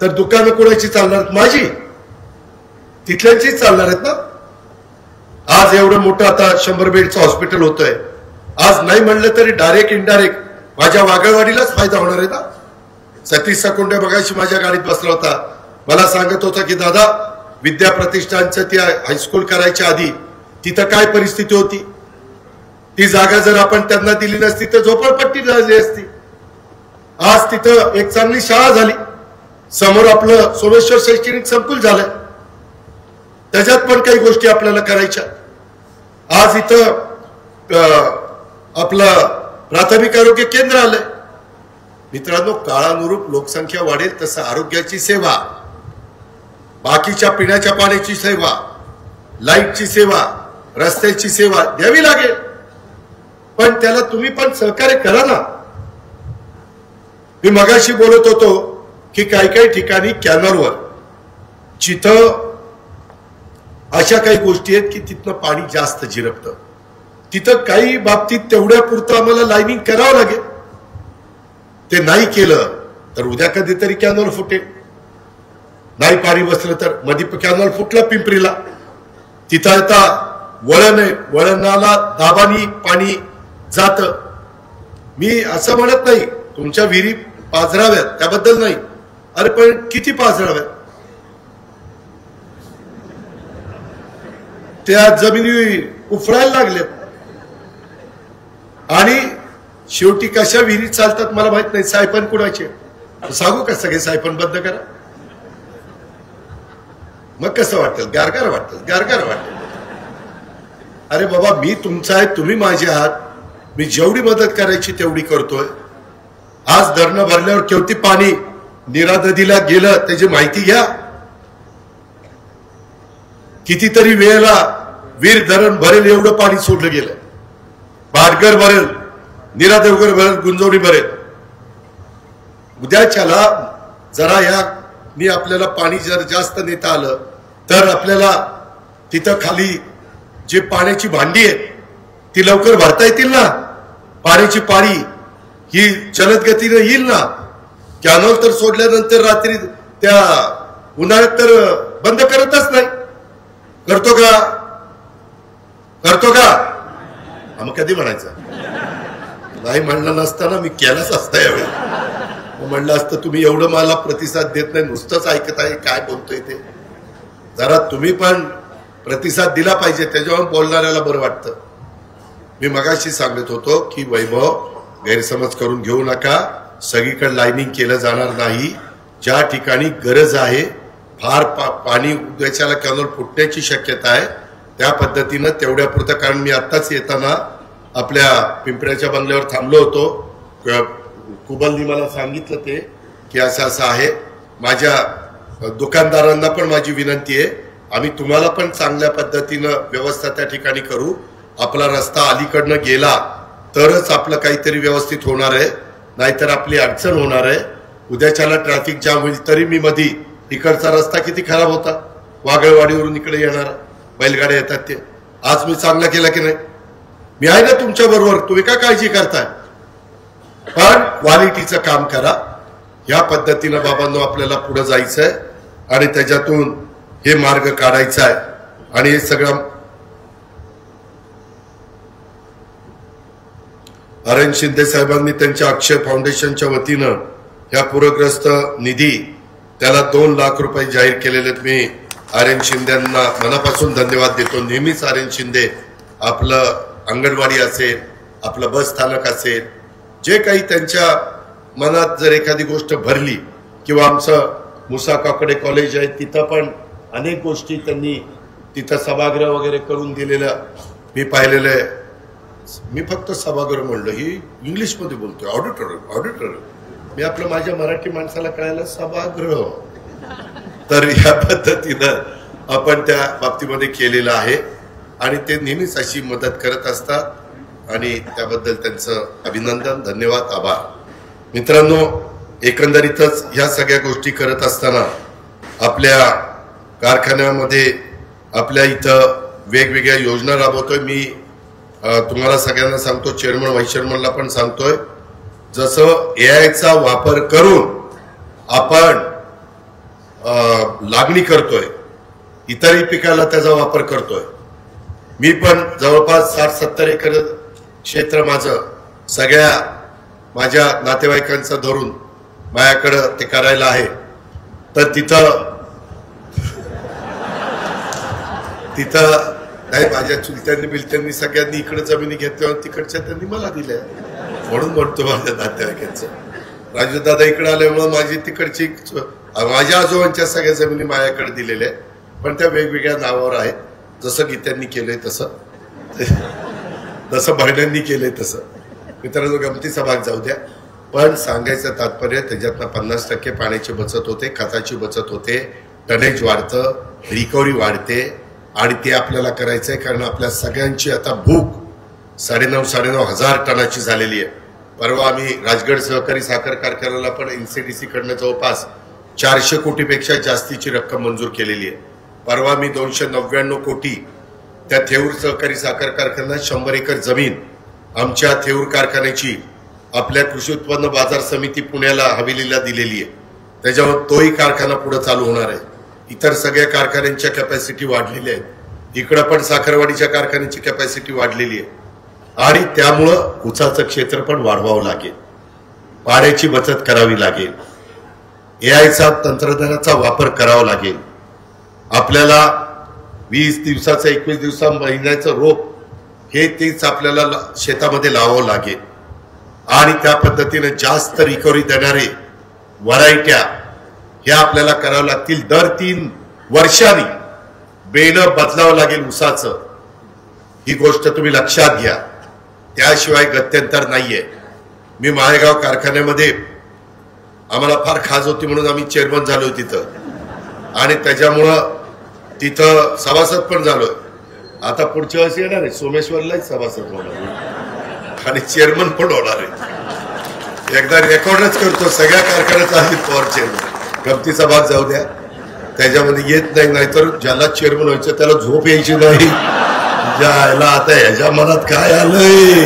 तर दुकानं कोणाची चालणार? माझी, तिथल्यांची चालणार आहेत ना. आज एवढं मोठं आता 100 बेडचं हॉस्पिटल होतंय. आज नाही म्हणलं तरी डायरेक्ट इनडायरेक्ट माझ्या वागळवाडीलाच फायदा होणार आहे ना. सतीश सकोंडे बघायची माझ्या गाडीत बसला होता, मला सांगत होता की दादा, विद्या प्रतिष्ठानचं ती हायस्कूल करायच्या आधी तिथं काय परिस्थिती होती. ती जागा जर आपण त्यांना दिली नसती तर झोपडपट्टी झाली असती. आज तिथं एक चांगली शाळा झाली, समोर आपलं सोमेश्वर शैक्षणिक संकुल झालंय, त्याच्यात पण काही गोष्टी आपल्याला करायच्या. आज इथं आपलं प्राथमिक आरोग्य केंद्र आलंय. मित्रांनो, काळानुरूप लोकसंख्या वाढेल तसं आरोग्याची सेवा, बाकीच्या पिण्याच्या पाण्याची सेवा, लाईटची सेवा, रस्त्याची सेवा द्यावी लागेल. पण त्याला तुम्ही पण सहकार्य करा ना. मी मगाशी बोलत होतो की काही ठिकाणी कॅनलवर जिथं अशा काही गोष्टी आहेत की तिथनं पाणी जास्त झिरपतं, तिथं काही बाबतीत तेवढ्या पुरतं आम्हाला लाईनिंग करावं लागेल. ते नाही केलं तर उद्या कधीतरी कॅनल फुटेल. नाही पाणी बसलं तर मध्ये कॅनल फुटलं पिंपरीला, तिथं आता वळण आहे, वळणाला दाबानी पाणी जात. मी असं म्हणत नाही तुमच्या विहिरी पाझराव्यात, त्याबद्दल नाही. अरे पण किती पाझराव्यात? त्या जमिनी उफरायला लागल्यात आणि शेवटी कशा विहिरी चालतात मला माहित नाही. सायपन कुणाचे सांगू का? सगळे सायपन बंद करा, मग कसं वाटेल? गारगार वाटेल, गारगार वाटेल. अरे बाबा, मी तुमचा आहे, तुम्ही माझे आहात. मी जेवढी मदत करायची तेवढी करतोय. आज धरणं भरल्यावर केवढी पाणी नीरा नदीला गेलं त्याची माहिती घ्या. कितीतरी वेळेला वीर धरण भरेल एवढं पाणी सोडलं गेलं. भाटघर भरेल, नीरा देवघर भरेल, गुंजवणी भरेल. उद्याच्याला जरा या मी आपल्याला पाणी जर जास्त नेता आलं तर आपल्याला तिथं खाली जे पाण्याची भांडी आहेत ती लवकर भरता येतील ना. पाण्याची पाळी ही जलद गतीने येईल ना. कॅनल तर सोडल्यानंतर रात्री त्या उन्हाळ्यात तर बंद करतच नाही. करतो का? करतो का? मग कधी म्हणायचं? नाही म्हणलं नसताना मी केलाच असता यावेळी. म्हणलं असतं तुम्ही एवढं मला प्रतिसाद देत नाही, नुसतंच ऐकत आहे काय बोलतोय ते. जरा तुम्ही पण प्रतिसाद दिला पाहिजे, त्याच्यावर बोलणाऱ्याला बरं वाटतं. मी मगाशी सांगत होतो की वैभव, गैरसमज करून घेऊ नका. सगळीकडे लाईनिंग केलं जाणार नाही. ज्या ठिकाणी गरज आहे, फार पाणी उद्याच्याला कॅनल फुटण्याची शक्यता आहे, त्या पद्धतीनं तेवढ्या पुरतं. कारण मी आत्ताच येताना आपल्या पिंपऱ्याच्या बंगल्यावर थांबलो होतो. कुबलनी मला सांगितलं ते की असं असं आहे. माझ्या दुकानदारांना पण माझी विनंती आहे, आम्ही तुम्हाला पण चांगल्या पद्धतीनं व्यवस्था त्या ठिकाणी करू. आपला रस्ता अलीकडनं गेला तरच आपलं काहीतरी व्यवस्थित होणार आहे, नाहीतर आपली अडचण होणार आहे. उद्याच्याला ट्रॅफिक जाम होईल. तरी मी मधी इकडचा रस्ता किती खराब होता, वागळवाडीवरून इकडे येणार बैलगाड्या येतात ते. आज मी चांगला केला की नाही? मी आहे ना तुमच्या बरोबर, तुम्ही का काळजी करताय? पण क्वालिटीचं काम करा. या पद्धतीनं बाबांनो आपल्याला पुढे जायचंय आणि त्याच्यातून हे मार्ग काढायचा आहे. आणि हे सगळं आर्यन शिंदे साहेबांनी त्यांच्या अक्षय फाउंडेशनच्या वतीनं ह्या पूरग्रस्त निधी त्याला 2 लाख रुपये जाहीर केलेले. मी आर्यन शिंदेंना मनापासून धन्यवाद देतो. नेहमीच आर्यन शिंदे आपलं अंगणवाडी असेल, आपलं बस स्थानक असेल, जे काही त्यांच्या मनात जर एखादी गोष्ट भरली, किंवा आमचं मुसा काकडे कॉलेज आहे तिथं पण अनेक गोष्टी त्यांनी तिथं सभागृह वगैरे करून दिलेलं मी पाहिलेलं आहे. मी फक्त सभागृह म्हणलं, ही इंग्लिशमध्ये बोलतोय, ऑडिटोरियम. ऑडिटोरियम मी आपलं माझ्या मराठी माणसाला कळायला सभागृह. तर या पद्धतीनं आपण त्या बाबतीमध्ये केलेलं आहे आणि ते नेहमीच अशी मदत करत असतात आणि त्याबद्दल त्यांचं अभिनंदन, धन्यवाद, आभार. मित्रांनो, एकंदरीतच ह्या सगळ्या गोष्टी करत असताना आपल्या कारखान्यामध्ये आपल्या इथं वेगवेगळ्या योजना राबवतोय. मी तुम्हाला सगळ्यांना सांगतो, चेअरमन व्हाईस चेअरमनला पण सांगतोय, जसं एआयचा वापर करून आपण लागणी करतोय, इतरही पिकाला त्याचा वापर करतोय. मी पण जवळपास 60-70 एकर क्षेत्र माझं सगळ्या माझ्या नातेवाईकांचं धरून माझ्याकडं ते करायला आहे. तर तिथं नाही, माझ्या चुलत्यांनी बिलत्यांनी सगळ्यांनी इकडे जमिनी घेतल्या, तिकडच्या त्यांनी मला दिल्या, म्हणून म्हणतो माझ्या नातेवाईकांचं. राजूदादा इकडे आल्यामुळे माझी तिकडची माझ्या आजोबांच्या सगळ्या जमिनी माझ्याकडे दिलेल्या आहेत, पण त्या वेगवेगळ्या नावावर आहेत. जसं गीत्यांनी केलंय तसं, जसं बहिण्यांनी केलंय तसं. मित्रांनो, गमतीचा भाग जाऊ द्या, पण सांगायचं तात्पर्य त्याच्यातनं 50% पाण्याची बचत होते, खताची बचत होते, टनेज वाढतं, रिकव्हरी वाढते. आणि ते आपल्याला करायचंय, कारण आपल्या सगळ्यांची आता भूक 9,500 हजार टनाची झालेली आहे. परवा आम्ही राजगड सहकारी साखर कारखान्याला पण NCDC कडनं जवळपास 400 कोटीपेक्षा जास्तीची रक्कम मंजूर केलेली आहे. परवा मी 299 कोटी त्या थेऊर सहकारी साखर कारखान्यात 100 एकर जमीन आमच्या थेऊर कारखान्याची आपल्या कृषी उत्पन्न बाजार समिती पुण्याला हवेलीला दिलेली आहे. त्याच्यावर तोही कारखाना पुढे चालू होणार आहे. इतर सगळ्या कारखान्यांच्या कॅपॅसिटी वाढलेल्या आहेत. इकडं पण साखरवाडीच्या कारखान्याची कॅपॅसिटी वाढलेली आहे. आणि त्यामुळं ऊसाचं क्षेत्र पण वाढवावं लागेल, पाण्याची बचत करावी लागेल, AI तंत्रज्ञानाचा वापर करावा लागेल. आपल्याला 20 दिवसाचं 21 दिवसा महिन्याचं रोप हे तेच आपल्याला शेतामध्ये लावावं लागेल. आणि त्या पद्धतीने जास्त रिकव्हरी देणारे व्हरायट्या ह्या आपल्याला करावं लागतील. दर 3 वर्षांनी बेणं बदलावं लागेल ऊसाचं. ही गोष्ट तुम्ही लक्षात घ्या, त्याशिवाय गत्यंतर नाहीये. मी माळेगाव कारखान्यामध्ये आम्हाला फार खाज होती म्हणून आम्ही चेअरमन झालो तिथं, आणि त्याच्यामुळं तिथं सभासद पण झालोय. आता पुढच्या वर्षी येणार आहे सोमेश्वरलाच सभासद होणार आणि चेअरमन पण होणार आहे. एकदा रेकॉर्डच करतो सगळ्या कारखान्याचा अजित पवार चेअरमन. गमतीचा भाग जाऊ द्या, त्याच्यामध्ये येत नाही. नाहीतर ज्याला चेअरमन व्हायचं त्याला झोप यायची नाही. ज्याला आता ह्याच्या मनात काय आलंय,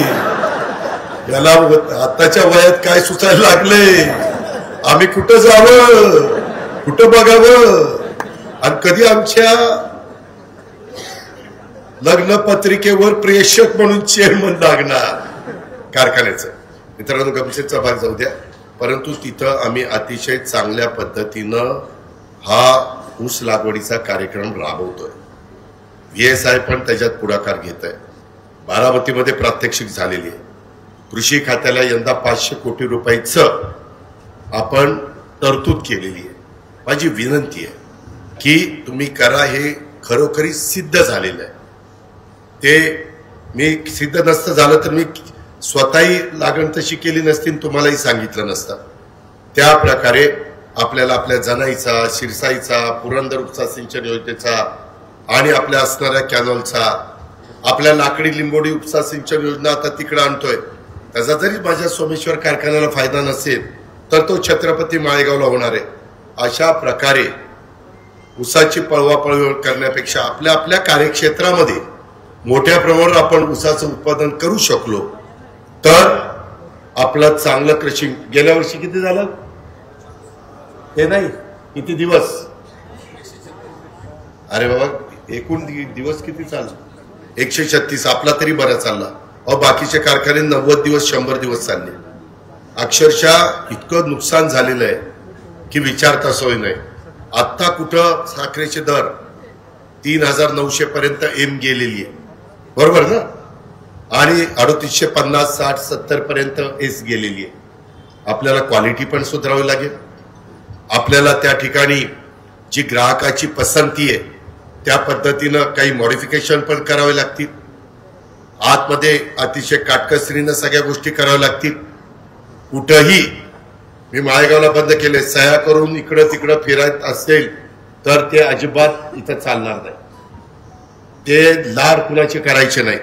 याला आताच्या वयात काय सुचायला लागलंय, आम्ही कुठं जावं, कुठं बघावं, आणि कधी आमच्या लग्न पत्रिकेवर प्रेषक म्हणून चेअरमन लागणार कारखान्याचं. मित्रांनो, गमतीचा भाग जाऊ द्या, परंतु तिथं आम्ही अतिशय चांगल्या पद्धतीनं हा ऊस लागवडीचा कार्यक्रम राबवतोय. VSI पण त्याच्यात पुढाकार घेत आहे. बारामतीमध्ये प्रात्यक्षिक झालेली आहे. कृषी खात्याला यंदा 500 कोटी रुपयाचं आपण तरतूद केलेली आहे. माझी विनंती आहे की तुम्ही करा. हे खरोखरी सिद्ध झालेलं आहे. ते मी सिद्ध नसतं झालं तर मी स्वतःही लागण तशी केली नसती, तुम्हालाही सांगितलं नसतं. त्या प्रकारे आपल्याला आपल्या जनाईचा, शिरसाईचा, पुरंदर उपसा सिंचन योजनेचा आणि आपल्या असणाऱ्या कॅनॉलचा, आपल्या लाकडी लिंबोडी उपसा सिंचन योजना आता तिकडे आणतोय. त्याचा जरी माझ्या सोमेश्वर कारखान्याला फायदा नसेल तर तो छत्रपती माळेगावला होणार आहे. अशा प्रकारे ऊसाची पळवापळी करण्यापेक्षा आपल्या आपल्या कार्यक्षेत्रामध्ये मोठ्या प्रमाणावर आपण ऊसाचं उत्पादन करू शकलो तर आपलं चांगलं कृषी. गेल्या वर्षी किती झालं हे नाही, किती दिवस, अरे बाबा एकूण दिवस किती चालले, 136. आपला तरी बरा चालला. अहो बाकीचे कारखाने 90 दिवस 100 दिवस चालले. अक्षरशः इतकं नुकसान झालेलं आहे की विचारता सोय नाही. आत्ता कुठं साखरेचे दर 3,900 पर्यंत एम गेलेली आहे, बरोबर ना, आणि 3850, 60, 70 पर्यंत एस गेलेली आहे. आपल्याला क्वालिटी पण सुधारावी लागेल. आपल्याला त्या ठिकाणी जी ग्राहकाची पसंती आहे त्या पद्धतीनं काही मॉडिफिकेशन पण करावे लागतील. आतमध्ये अतिशय काटकसरीनं सगळ्या गोष्टी कराव्या लागतील. कुठंही मी माळेगावला बंद केले, सह्या करून इकडं तिकडं फिरायत असेल तर ते अजिबात इथं चालणार नाही. ते लाड कुणाचे करायचे नाही.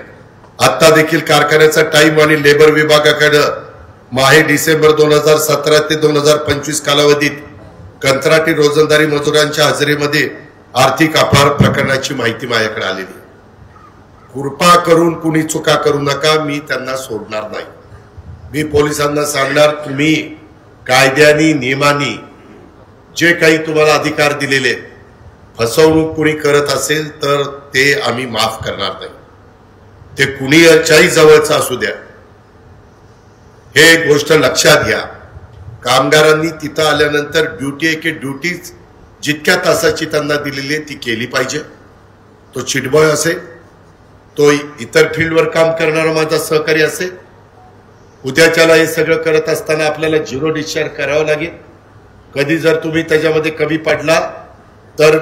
आता देखील कारखान्याचा टाइम आणि लेबर विभागाकडं माहे डिसेंबर 2017 ते 2025 कालावधीत कंत्राटी रोजंदारी मजुरांच्या हजेरीमध्ये आर्थिक अपहार प्रकरणाची माहिती माझ्याकडे आलेली. कृपा करून कुणी चुका करू नका, मी त्यांना सोडणार नाही. मी पोलिसांना सांगणार, तुम्ही कायद्यानी नियमांनी जे काही तुम्हाला अधिकार दिलेले, फसवणूक कुणी करत असेल तर ते आम्ही माफ करणार नाही. ते कुणीच्याही जवळचा असू द्या, हे गोष्ट लक्षात घ्या. कामगारांनी तिथं आल्यानंतर ड्युटी आहे की ड्युटीज जितक्या तासाची त्यांना दिलेली आहे ती केली पाहिजे. तो चिटबॉय असेल, तो इतर फील्डवर काम करणारा माझा सहकारी असेल, उद्याच्याला हे सगळं करत असताना आपल्याला झिरो डिस्चार्ज करावं लागेल. कधी जर तुम्ही त्याच्यामध्ये कमी पडला तर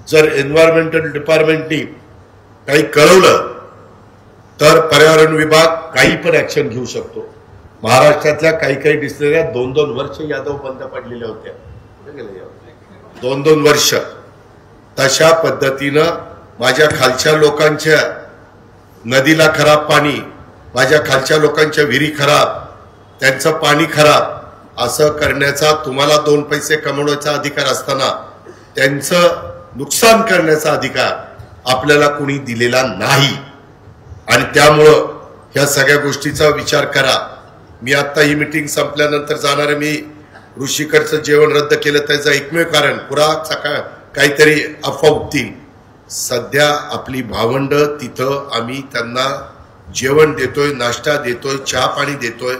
जर एन्व्हायरमेंटल डिपार्टमेंटनी काही कळवलं तर पर्यावरण विभाग काही पण ऍक्शन घेऊ शकतो. महाराष्ट्रातल्या काही डिस्टिलऱ्या 2-2 वर्ष यादव बंद पडलेल्या होत्या, 2-2 वर्ष. तशा पद्धतीनं माझ्या खालच्या लोकांच्या नदीला खराब पाणी, माझ्या खालच्या लोकांच्या विहिरी खराब, त्यांचं पाणी खराब, असं करण्याचा तुम्हाला 2 पैसे कमवण्याचा अधिकार असताना त्यांचं नुकसान करण्याचा अधिकार आपल्याला कोणी दिलेला नाही. आणि त्यामुळं ह्या सगळ्या गोष्टीचा विचार करा. मी आता ही मीटिंग संपल्यानंतर जाणार आहे. मी ऋषीकडचं जेवण रद्द केलं त्याचं एकमेव कारण पुरा सकाळ काहीतरी अफवा उठतील. सध्या आपली भावंड तिथं आम्ही त्यांना जेवण देतोय, नाश्ता देतोय, चहा पाणी देतोय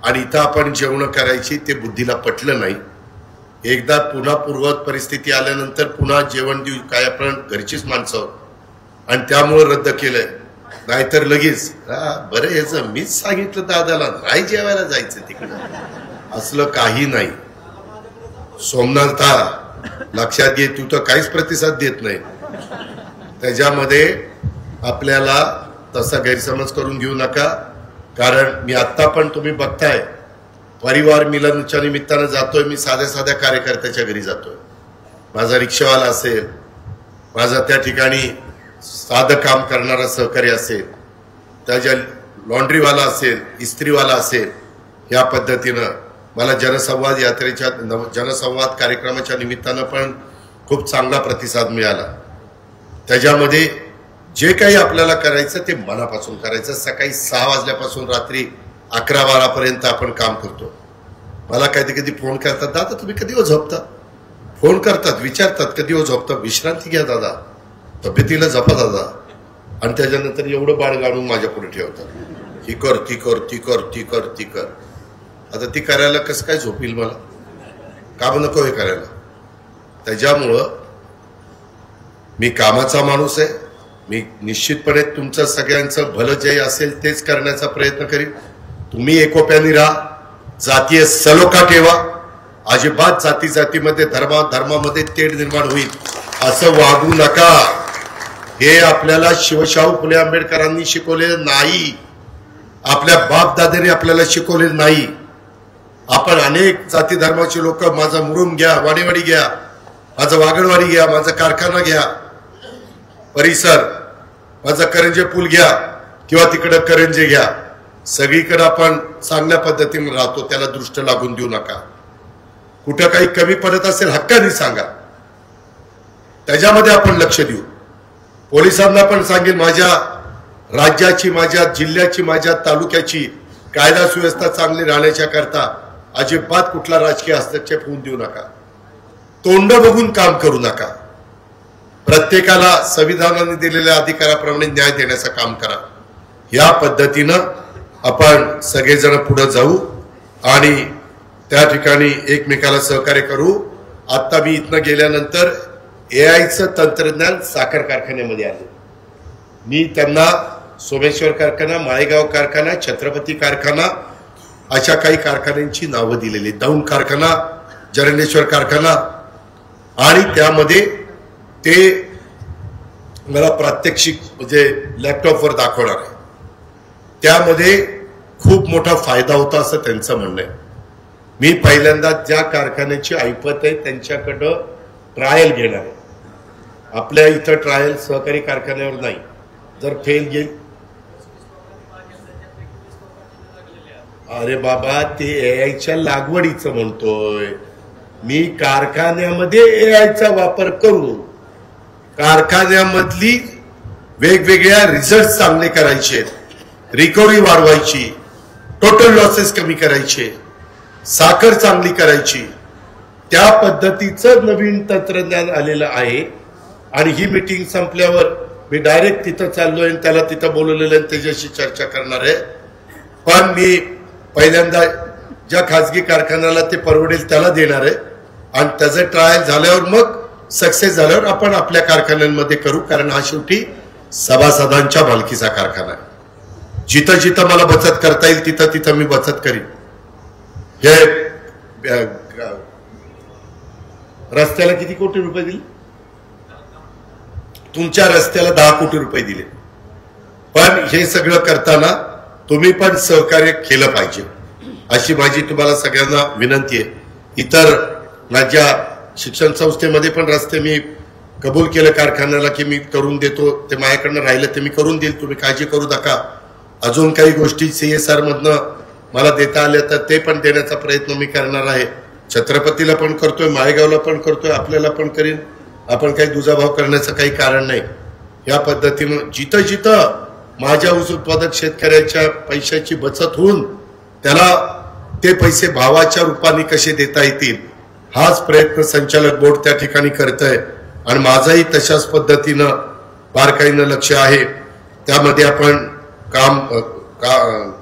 आणि इथं आपण जेवण करायची ते बुद्धीला पटलं नाही. एकदा पुन्हा पूर्ववत परिस्थिती आल्यानंतर पुन्हा जेवण देऊ काय आपण घरचीच माणसं आणि त्यामुळे रद्द केलंय. नाहीतर लगेच बरं याचं मीच सांगितलं दादाला नाही जेवायला जायचं तिकडे, असलं काही नाही. सोमनाथा लक्षात घे, तू तर काहीच प्रतिसाद देत नाही. त्याच्यामध्ये आपल्याला तसा गैरसमज करून घेऊ नका. कारण मी आत्ता पण तुम्ही बघताय परिवार मिलनच्या निमित्तानं जातोय. मी साध्या कार्यकर्त्याच्या घरी जातोय. माझा रिक्षावाला असेल, माझा त्या ठिकाणी साधं काम करणारा सहकारी असेल, त्याच्या लॉन्ड्रीवाला असेल, इस्त्रीवाला असेल, या पद्धतीनं मला जनसंवाद यात्रेच्या जनसंवाद कार्यक्रमाच्या निमित्तानं पण खूप चांगला प्रतिसाद मिळाला. त्याच्यामध्ये जे काही आपल्याला करायचं ते मनापासून करायचं. सकाळी 6 वाजल्यापासून रात्री 11-12 पर्यंत आपण काम करतो. मला कधी फोन करतात, दादा तुम्ही कधी हो झोपता, फोन करतात, विचारतात कधी हो झोपता. विश्रांती घ्या दादा, तब्येतीला जपा दादा. आणि त्याच्यानंतर एवढं बाळ गाडून माझ्या पुढे ठेवतात, ही कर ती कर ती कर ती कर ती कर. आता ती करायला कसं काय झोपील मला, काम नको हे करायला. त्याच्यामुळं मी कामाचा माणूस आहे. मी निश्चितपणे तुमचं सगळ्यांचं भलं जे असेल तेच करण्याचा प्रयत्न करीन. तुम्ही एकोप्याने राहा, जातीय सलोखा ठेवा. अजिबात जातीमध्ये धर्मामध्ये तेढ निर्माण होईल असं वागू नका. हे आपल्याला शिवशाहू फुले आंबेडकरांनी शिकवलेलं नाही, आपल्या बापदादांनी आपल्याला शिकवलेलं नाही. आपण अनेक जाती धर्माचे लोक, माझा मुरुम घ्या, वाडेवाडी घ्या, माझा वागडवाडी घ्या, माझा कारखाना घ्या, परिसर, माझा करंजे पूल घ्या किंवा तिकडं करंजे घ्या, सगळीकडे आपण चांगल्या पद्धतीने राहतो. त्याला दृष्ट लागून देऊ नका. कुठं काही कमी पडत असेल हक्काने सांगा, त्याच्यामध्ये आपण लक्ष देऊ. पोलिसांना पण सांगेल, माझ्या राज्याची, माझ्या जिल्ह्याची, माझ्या तालुक्याची कायदा सुव्यवस्था चांगली राहण्याच्या करता अजिबात कुठला राजकीय हस्तक्षेप होऊन देऊ नका. तोंड बघून काम करू नका. प्रत्येकाला संविधानाने दिलेल्या अधिकाराप्रमाणे न्याय देण्याचं काम करा. या पद्धतीनं आपण सगळेजण पुढे जाऊ आणि त्या ठिकाणी एकमेकाला सहकार्य करू. आता मी इथनं गेल्यानंतर एआयचं तंत्रज्ञान साखर कारखान्यामध्ये आले. मी त्यांना सोमेश्वर कारखाना, माळेगाव कारखाना, छत्रपती कारखाना अशा काही कारखान्यांची नावं दिलेली. दौंड कारखाना, जरंडेश्वर कारखाना, आणि त्यामध्ये ते मला प्रात्यक्षिक म्हणजे लॅपटॉपवर दाखवणार आहे. त्यामध्ये खूप मोठा फायदा होता असं त्यांचं म्हणणं आहे. मी पहिल्यांदा ज्या कारखान्याची ऐपत आहे त्यांच्याकडं ट्रायल घेणार आहे. आपल्या इथं ट्रायल सहकारी कारखान्यावर नाही. जर फेल गेल, अरे बाबा ते एआयच्या लागवडीचं म्हणतोय मी. कारखान्यामध्ये एआयचा वापर करून कारखान्यामधली वेगवेगळ्या रिझल्ट चांगले करायचे, रिकव्हरी वाढवायची, टोटल लॉसेस कमी करायचे, साखर चांगली करायची, त्या पद्धतीचं नवीन तंत्रज्ञान आलेलं आहे. आणि ही मीटिंग संपल्यावर मी डायरेक्ट तिथं चाललोय आणि त्याला तिथं बोलवलेलं आणि त्याच्याशी चर्चा करणार आहे. पण मी पहिल्यांदा ज्या खाजगी कारखान्याला ते परवडेल त्याला देणार आहे आणि त्याचं ट्रायल झाल्यावर मग सक्सेस झाल्यावर आपण आपल्या कारखान्यांमध्ये करू. कारण हा शेवटी सभासदांच्या मालकीचा कारखाना आहे। जिथं जिथं मला बचत करता येईल तिथं तिथं मी बचत करीन। हे रस्त्याला किती कोटी रुपये दिले? तुमच्या रस्त्याला 10 कोटी रुपये दिले। पण हे सगळं करताना तुम्ही पण सहकार्य केलं पाहिजे अशी माझी तुम्हाला सगळ्यांना विनंती आहे। इतर माझ्या शिक्षण संस्थेमध्ये पण रस्ते मी कबूल केलं कारखान्याला की मी करून देतो, ते माझ्याकडनं राहिलं ते मी करून देईल, तुम्ही काळजी करू नका। अजून काही गोष्टी CSR मधनं मला देता आल्या तर ते पण देण्याचा प्रयत्न मी करणार आहे। छत्रपतीला पण करतोय, माळेगावला पण करतोय, आपल्याला पण करीन। आपण काही दुजाभाव करण्याचं काही कारण नाही। या पद्धतीनं जिथं जिथं माझ्या ऊस उत्पादक शेतकऱ्याच्या पैशाची बचत होऊन त्याला ते पैसे भावाच्या रूपाने कसे देता येतील हाच प्रयत्न संचालक बोर्ड त्या ठिकाणी करतंय आणि माझाही तशाच पद्धतीनं बारकाईनं लक्ष आहे। त्यामध्ये आपण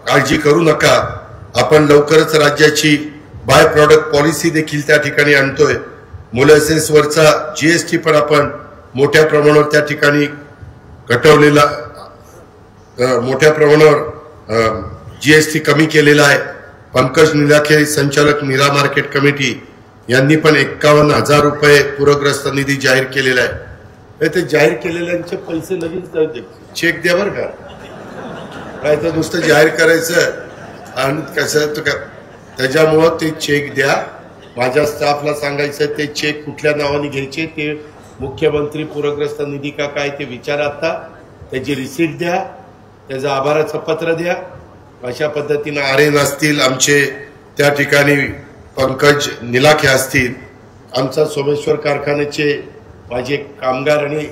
काळजी करू नका। आपण लवकरच राज्याची बाय प्रॉडक्ट पॉलिसी देखील त्या ठिकाणी आणतोय। मोलॅसेस वरचा GST पण आपण मोठ्या प्रमाणावर त्या ठिकाणी घटवलेला, मोठ्या प्रमाणावर GST कमी केलेला आहे। पंकज निलाखे संचालक नीरा मार्केट कमिटी यांनी पण 51,000 रुपये पूरग्रस्त निधी जाहीर केलेला आहे। ते जाहीर केलेल्यांचे पैसे लगेच चेक द्या बरं का, काय तर नुसतं जाहीर करायचं आणि कसं त्याच्यामुळं ते चेक द्या। माझ्या स्टाफला सांगायचं ते चेक कुठल्या नावाने घ्यायचे, ते मुख्यमंत्री पूरग्रस्त निधी का काय ते विचारा, आता त्याची रिसीट द्या, त्याचं आभाराचं पत्र द्या। अशा पद्धतीनं आर्यन असतील आमचे, त्या ठिकाणी पंकज निलाखे असतील, आमचा सोमेश्वर कारखान्याचे माझे कामगार आणि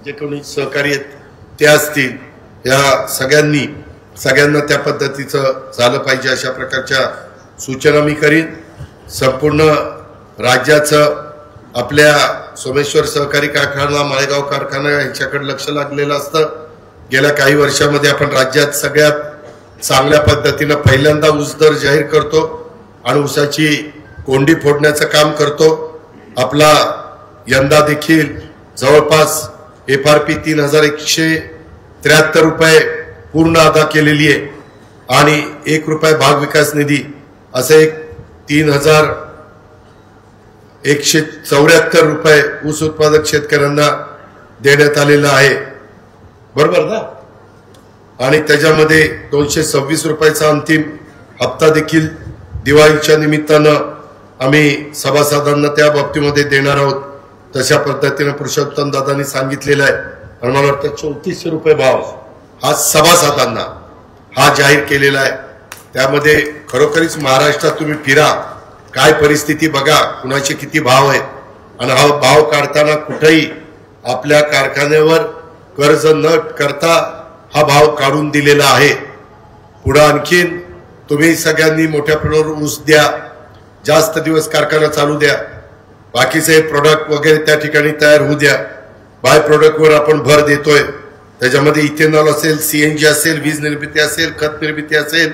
जे कोणी सहकारी आहेत ते असतील, या सगळ्यांना त्या पद्धतीचं झालं पाहिजे अशा प्रकारच्या सूचना मी करीन। संपूर्ण राज्याचं आपल्या सोमेश्वर सहकारी कारखाना, माळेगाव कारखाना यांच्याकडे लक्ष लागलेलं असतं। गेल्या काही वर्षामध्ये आपण राज्यात सगळ्यात चांगल्या पद्धतीनं पहिल्यांदा ऊस दर जाहीर करतो आणि ऊसाची कोंडी फोडण्याचं काम करतो। आपला यंदा देखील जवळपास FRP 3,173 रुपये पूर्ण अदा केलेली आहे आणि 1 रुपये भाग विकास निधी असे 3,174 रुपये ऊस उत्पादक शेतकऱ्यांना देण्यात आलेला आहे, बरोबर ना? आणि त्याच्यामध्ये 226 रुपयाचा अंतिम हप्ता देखील दिवाळीच्या निमित्तानं आम्ही सभासदांना त्या बाबतीमध्ये देणार आहोत। तशा पद्धतीने पुरुषोत्तम दादांनी सांगितलेलं आहे आणि मला वाटतं 3400 रुपये भाव हा सभासदांना हा जाहीर केलेला आहे। त्यामध्ये खरोखरीच महाराष्ट्रात तुम्ही फिरा, काय परिस्थिती बघा, कुणाचे किती भाव आहेत आणि हा भाव काढताना कुठेही आपल्या कारखान्यावर कर्ज न करता हा भाव काढून दिलेला आहे। पुढे आणखीन तुम्ही सगळ्यांनी मोठ्या प्रमाणावर ऊस द्या, जास्त दिवस कारखाना चालू द्या, बाकीचे प्रोडक्ट वगैरे त्या ठिकाणी तयार होऊ द्या। बाय प्रोडक्टवर आपण भर देतोय, त्याच्यामध्ये इथेनॉल असेल, CNG असेल, वीज निर्मिती असेल, खत निर्मिती असेल,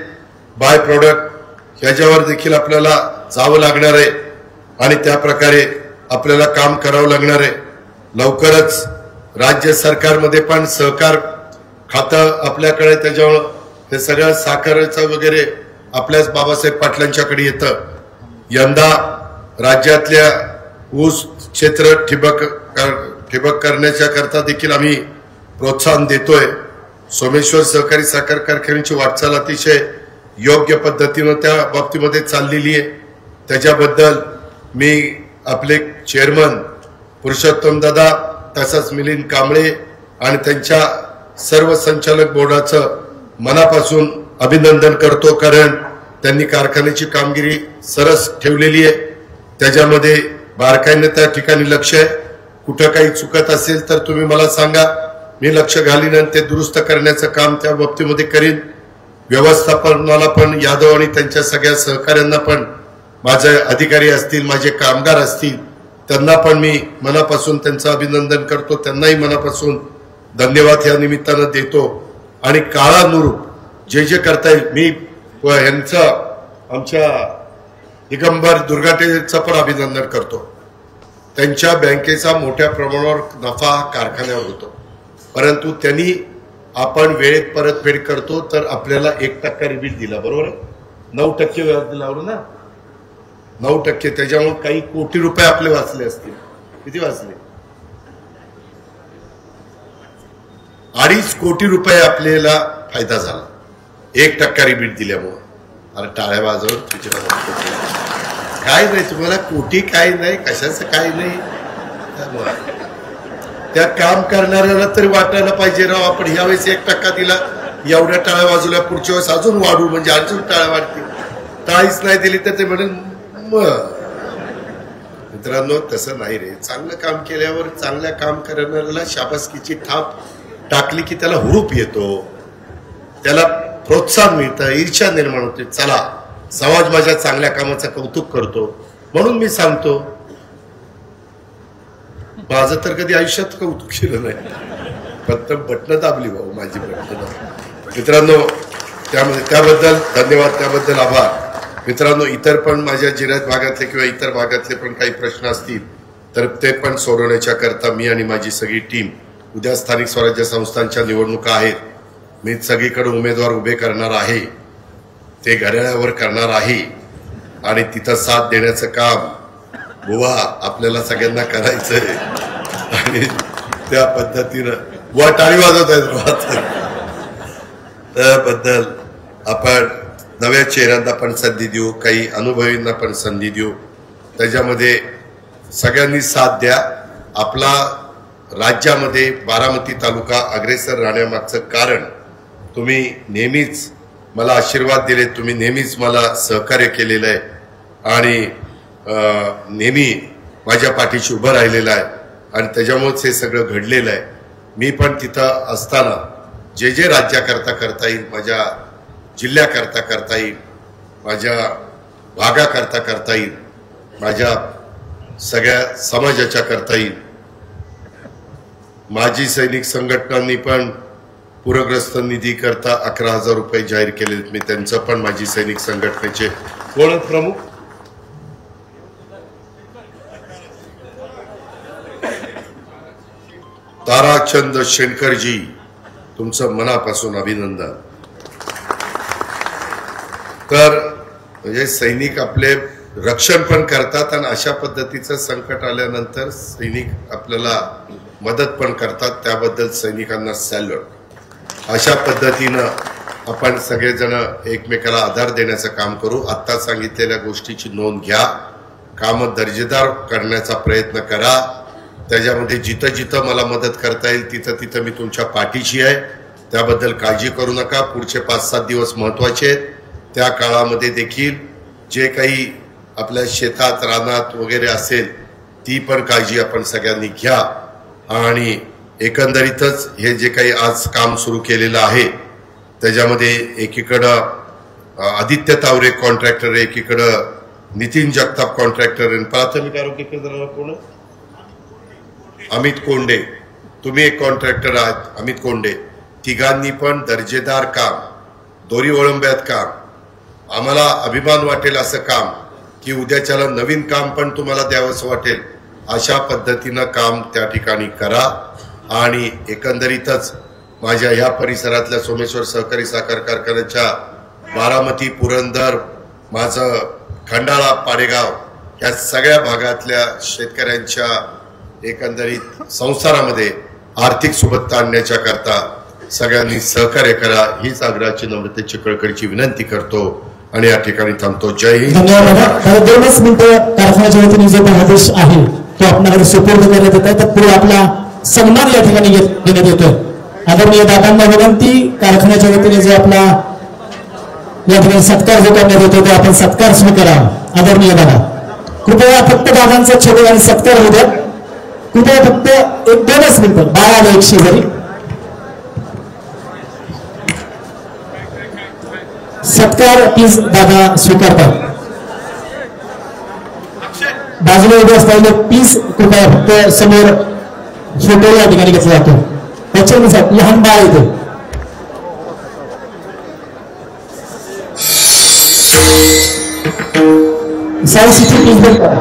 बाय प्रोडक्ट ह्याच्यावर देखील आपल्याला जावं लागणार आहे आणि त्या प्रकारे आपल्याला काम करावं लागणार आहे। लवकरच राज्य सरकारमध्ये पण सहकार खातं आपल्याकडे, त्याच्यामुळे हे सगळं साखरेचं वगैरे आपल्याच बाबासाहेब पाटलांच्याकडे येतं। यंदा राज्यातल्या ऊस क्षेत्र ठिबक करण्याच्या करता देखील आम्ही प्रोत्साहन देतोय। सोमेश्वर सहकारी साखर कारखान्याची वाटचाल अतिशय योग्य पद्धतीनं त्या बाबतीमध्ये चाललेली आहे। त्याच्याबद्दल मी आपले चेअरमन पुरुषोत्तम दादा, तसंच मिलिंद कांबळे आणि त्यांच्या सर्व संचालक बोर्डाचं मनापासून अभिनंदन करतो, कारण त्यांनी कारखान्याची कामगिरी सरस ठेवलेली आहे। त्याच्यामध्ये बारकाईने त्या ठिकाणी लक्ष आहे। कुठं काही चुकत असेल तर तुम्ही मला सांगा, मी लक्ष घालीन आणि ते दुरुस्त करण्याचं काम त्या बाबतीमध्ये करीन। व्यवस्थापनाला पण यादव आणि त्यांच्या सगळ्या सहकाऱ्यांना पण, माझे अधिकारी असतील, माझे कामगार असतील, त्यांना पण मी मनापासून त्यांचं अभिनंदन करतो, त्यांनाही मनापासून धन्यवाद या निमित्तानं देतो। आणि काळानुरूप जे जे करता येईल, मी यांचं आमच्या दिगंबर दुर्गाटेचं पण अभिनंदन करतो। त्यांच्या बँकेचा मोठ्या प्रमाणावर नफा कारखान्यावर होतो परंतु त्यांनी आपण वेळेत परतफेड करतो तर आपल्याला 1% रिबीट दिला, बरोबर आहे? 9% व्याज लावलं ना, 9%. त्याच्यामुळे काही कोटी रुपये आपले वाचले असतील. किती वाचले? 2.5 कोटी रुपये आपल्याला फायदा झाला 1% रिबीट दिल्यामुळे. अरे टाळ्या वाजवून काय नाही, तुम्हाला कोटी काय नाही, कशाचं काय नाही. त्या काम करणाऱ्याला तरी वाटायला पाहिजे राव, आपण ह्यावेळेस 1% दिला, एवढ्या टाळ्या वाजवल्या, पुढच्या वेळेस अजून वाढू, म्हणजे अजून टाळ्या वाढतील. टाळीच नाही दिली तर ते म्हणेल. मित्रांनो, तसं नाही रे. चांगलं काम केल्यावर चांगल्या काम करणाऱ्याला शाबासकीची थाप टाकली की त्याला हुरूप येतो, त्याला प्रोत्साहन मिळतं, ईर्ष्या निर्माण होते. चला, समाज माझ्या चांगल्या कामाचं कौतुक करतो. म्हणून मी सांगतो, माझं तर कधी आयुष्यात कौतुक केलं नाही, फक्त बटणं दाबली भाऊ, माझी बटणं. मित्रांनो, त्याबद्दल धन्यवाद, त्याबद्दल आभार. मित्रांनो, इतर पण माझ्या जिल्ह्यात भागातले किंवा इतर भागातले पण काही प्रश्न असतील तर ते पण सोडवण्याच्या करता मी आणि माझी सगळी टीम, उद्या स्थानिक स्वराज्य संस्थांच्या निवडणुका आहेत, मी सगळीकडे उमेदवार उभे करणार आहे, ते घड्याळावर करणार आहे आणि तिथं साथ देण्याचं काम बुवा आपल्याला सगळ्यांना करायचंय. आणि त्या पद्धतीनं बुवा टाळी वाजवत आहेत. त्याबद्दल आपण नव्या चेहऱ्यांना पण संधी देऊ, काही अनुभवींना पण संधी देऊ. त्याच्यामध्ये सगळ्यांनी साथ द्या. आपला राज्यामध्ये बारामती तालुका अग्रेसर राहण्यामागचं कारण, तुम्ही नेहमीच मला आशीर्वाद दिले, तुम्ही नेहमीच मला सहकार्य केलेलं आहे आणि नेहमी माझ्या पाठीशी उभं राहिलेलं आहे आणि त्याच्यामुळेच हे सगळं घडलेलं आहे. मी पण तिथं असताना जे जे राज्याकरता करता येईल, माझ्या जिल्ह्याकरता करता येईल, माझ्या भागाकरता करता येईल, माझ्या सगळ्या समाजाच्या करता येईल. माजी सैनिक संघटनांनी पण पूरग्रस्त निधी करता 11,000 रुपये जाहीर केले. मी त्यांचं पण माजी सैनिक संघटनेचे कोण प्रमुख ताराचंद शेणकरजी, तुमचं मनापासून अभिनंदन. तर म्हणजे सैनिक आपले रक्षण पण करतात आणि अशा पद्धतीचं संकट आल्यानंतर सैनिक आपल्याला मदत पण करतात, त्याबद्दल सैनिकांना सॅल्यूट. अशा पद्धतीनं आपण सगळेजण एकमेकाला आधार देण्याचं काम करू. आत्ता सांगितलेल्या गोष्टीची नोंद घ्या, कामं दर्जेदार करण्याचा प्रयत्न करा. त्याच्यामध्ये जिथं जिथं मला मदत करता येईल तिथं तिथं मी तुमच्या पाठीशी आहे, त्याबद्दल काळजी करू नका. पुढचे 5-7 दिवस महत्त्वाचे आहेत. त्या काळामध्ये देखील जे काही आपल्या शेतात रानात वगैरे असेल ती पण काळजी आपण सगळ्यांनी घ्या. आणि एकंदरीतच हे जे काही आज काम सुरू केलेलं आहे त्याच्यामध्ये एकीकडं आदित्य तावरे कॉन्ट्रॅक्टर, एकीकडं नितीन जगताप कॉन्ट्रॅक्टर, प्राथमिक आरोग्य केंद्राला कोण, अमित कोंडे, तुम्ही एक कॉन्ट्रॅक्टर आहात अमित कोंडे. तिघांनी पण दर्जेदार काम, दोरी ओळंब्यात काम, आम्हाला अभिमान वाटेल असं काम, की उद्याच्याला नवीन काम पण तुम्हाला द्यावंसं वाटेल अशा पद्धतीनं काम त्या ठिकाणी करा. आणि एकंदरीतच माझ्या ह्या परिसरातल्या सोमेश्वर सहकारी साखर कारखान्याच्या बारामती, पुरंदर, माझं खंडाळा, पाडेगाव या सगळ्या भागातल्या शेतकऱ्यांच्या एकंदरीत संसारामध्ये आर्थिक सुबत्ता आणण्याच्या करता सगळ्यांनी सहकार्य करा, हीच आग्रहाची, नम्रतेची, कळकळीची विनंती करतो आणि या ठिकाणी थांबतो. जय हिंद. धन्यवाद. 2 मिनिटं कारखान्याच्या वतीने जो आदेश आहे तो आपल्याकडे सुपूर्द करण्यात येत आहे. तर पुढे आपला सन्मान या ठिकाणी घेण्यात येतोय. आदरणीय दादांना विनंती, कारखान्याच्या वतीने जो आपला या ठिकाणी सत्कार जो करण्यात येतो तो आपण सत्कार स्वीकारावा. आदरणीय दादा, कृपया फक्त दादांचा छोटे आणि सत्कार होऊ द्या. कृपया फक्त 1-2 मिनिटं. बाळाला 1 शेजारी सत्कार प्लीज दादा स्वीकारतात. बाजूला उभे असताना प्लीज कृपया फक्त समोर फोटो या ठिकाणी घेतला जातो. त्याच्यानुसार लहान बाळ येते. सायन्स प्लीज बंद करा.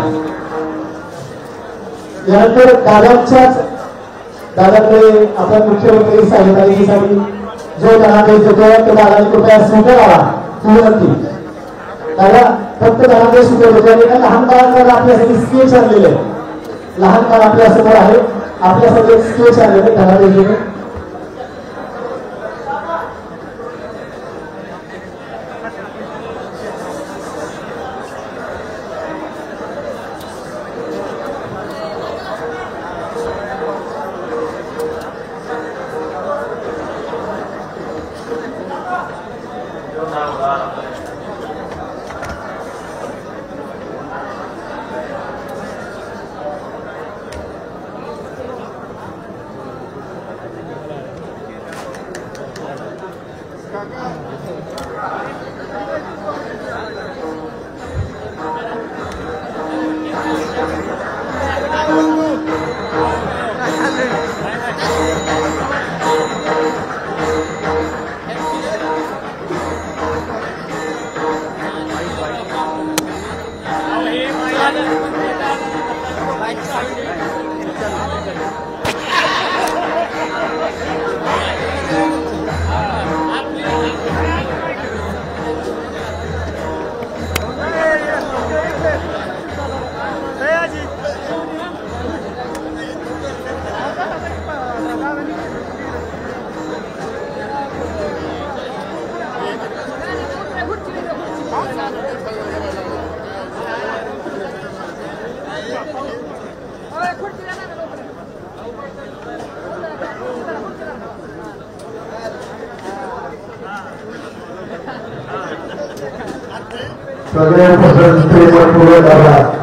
यानंतर दादांच्या दादाकडे आपण मुख्यमंत्री साहेबांसाठी जो धनादेश देतो तो दादाने कृपया स्वीकारावा. विनंती दादा फक्त धनादेश स्वीकारतो. कारण लहान बाळांना आपल्यासाठी स्केच आणलेले आहे. लहान बाळ आपल्या समोर आहे. आपल्यासाठी एक स्केच आणलेले धनादेश. सगळे पसंतीचे पूर्ण करा.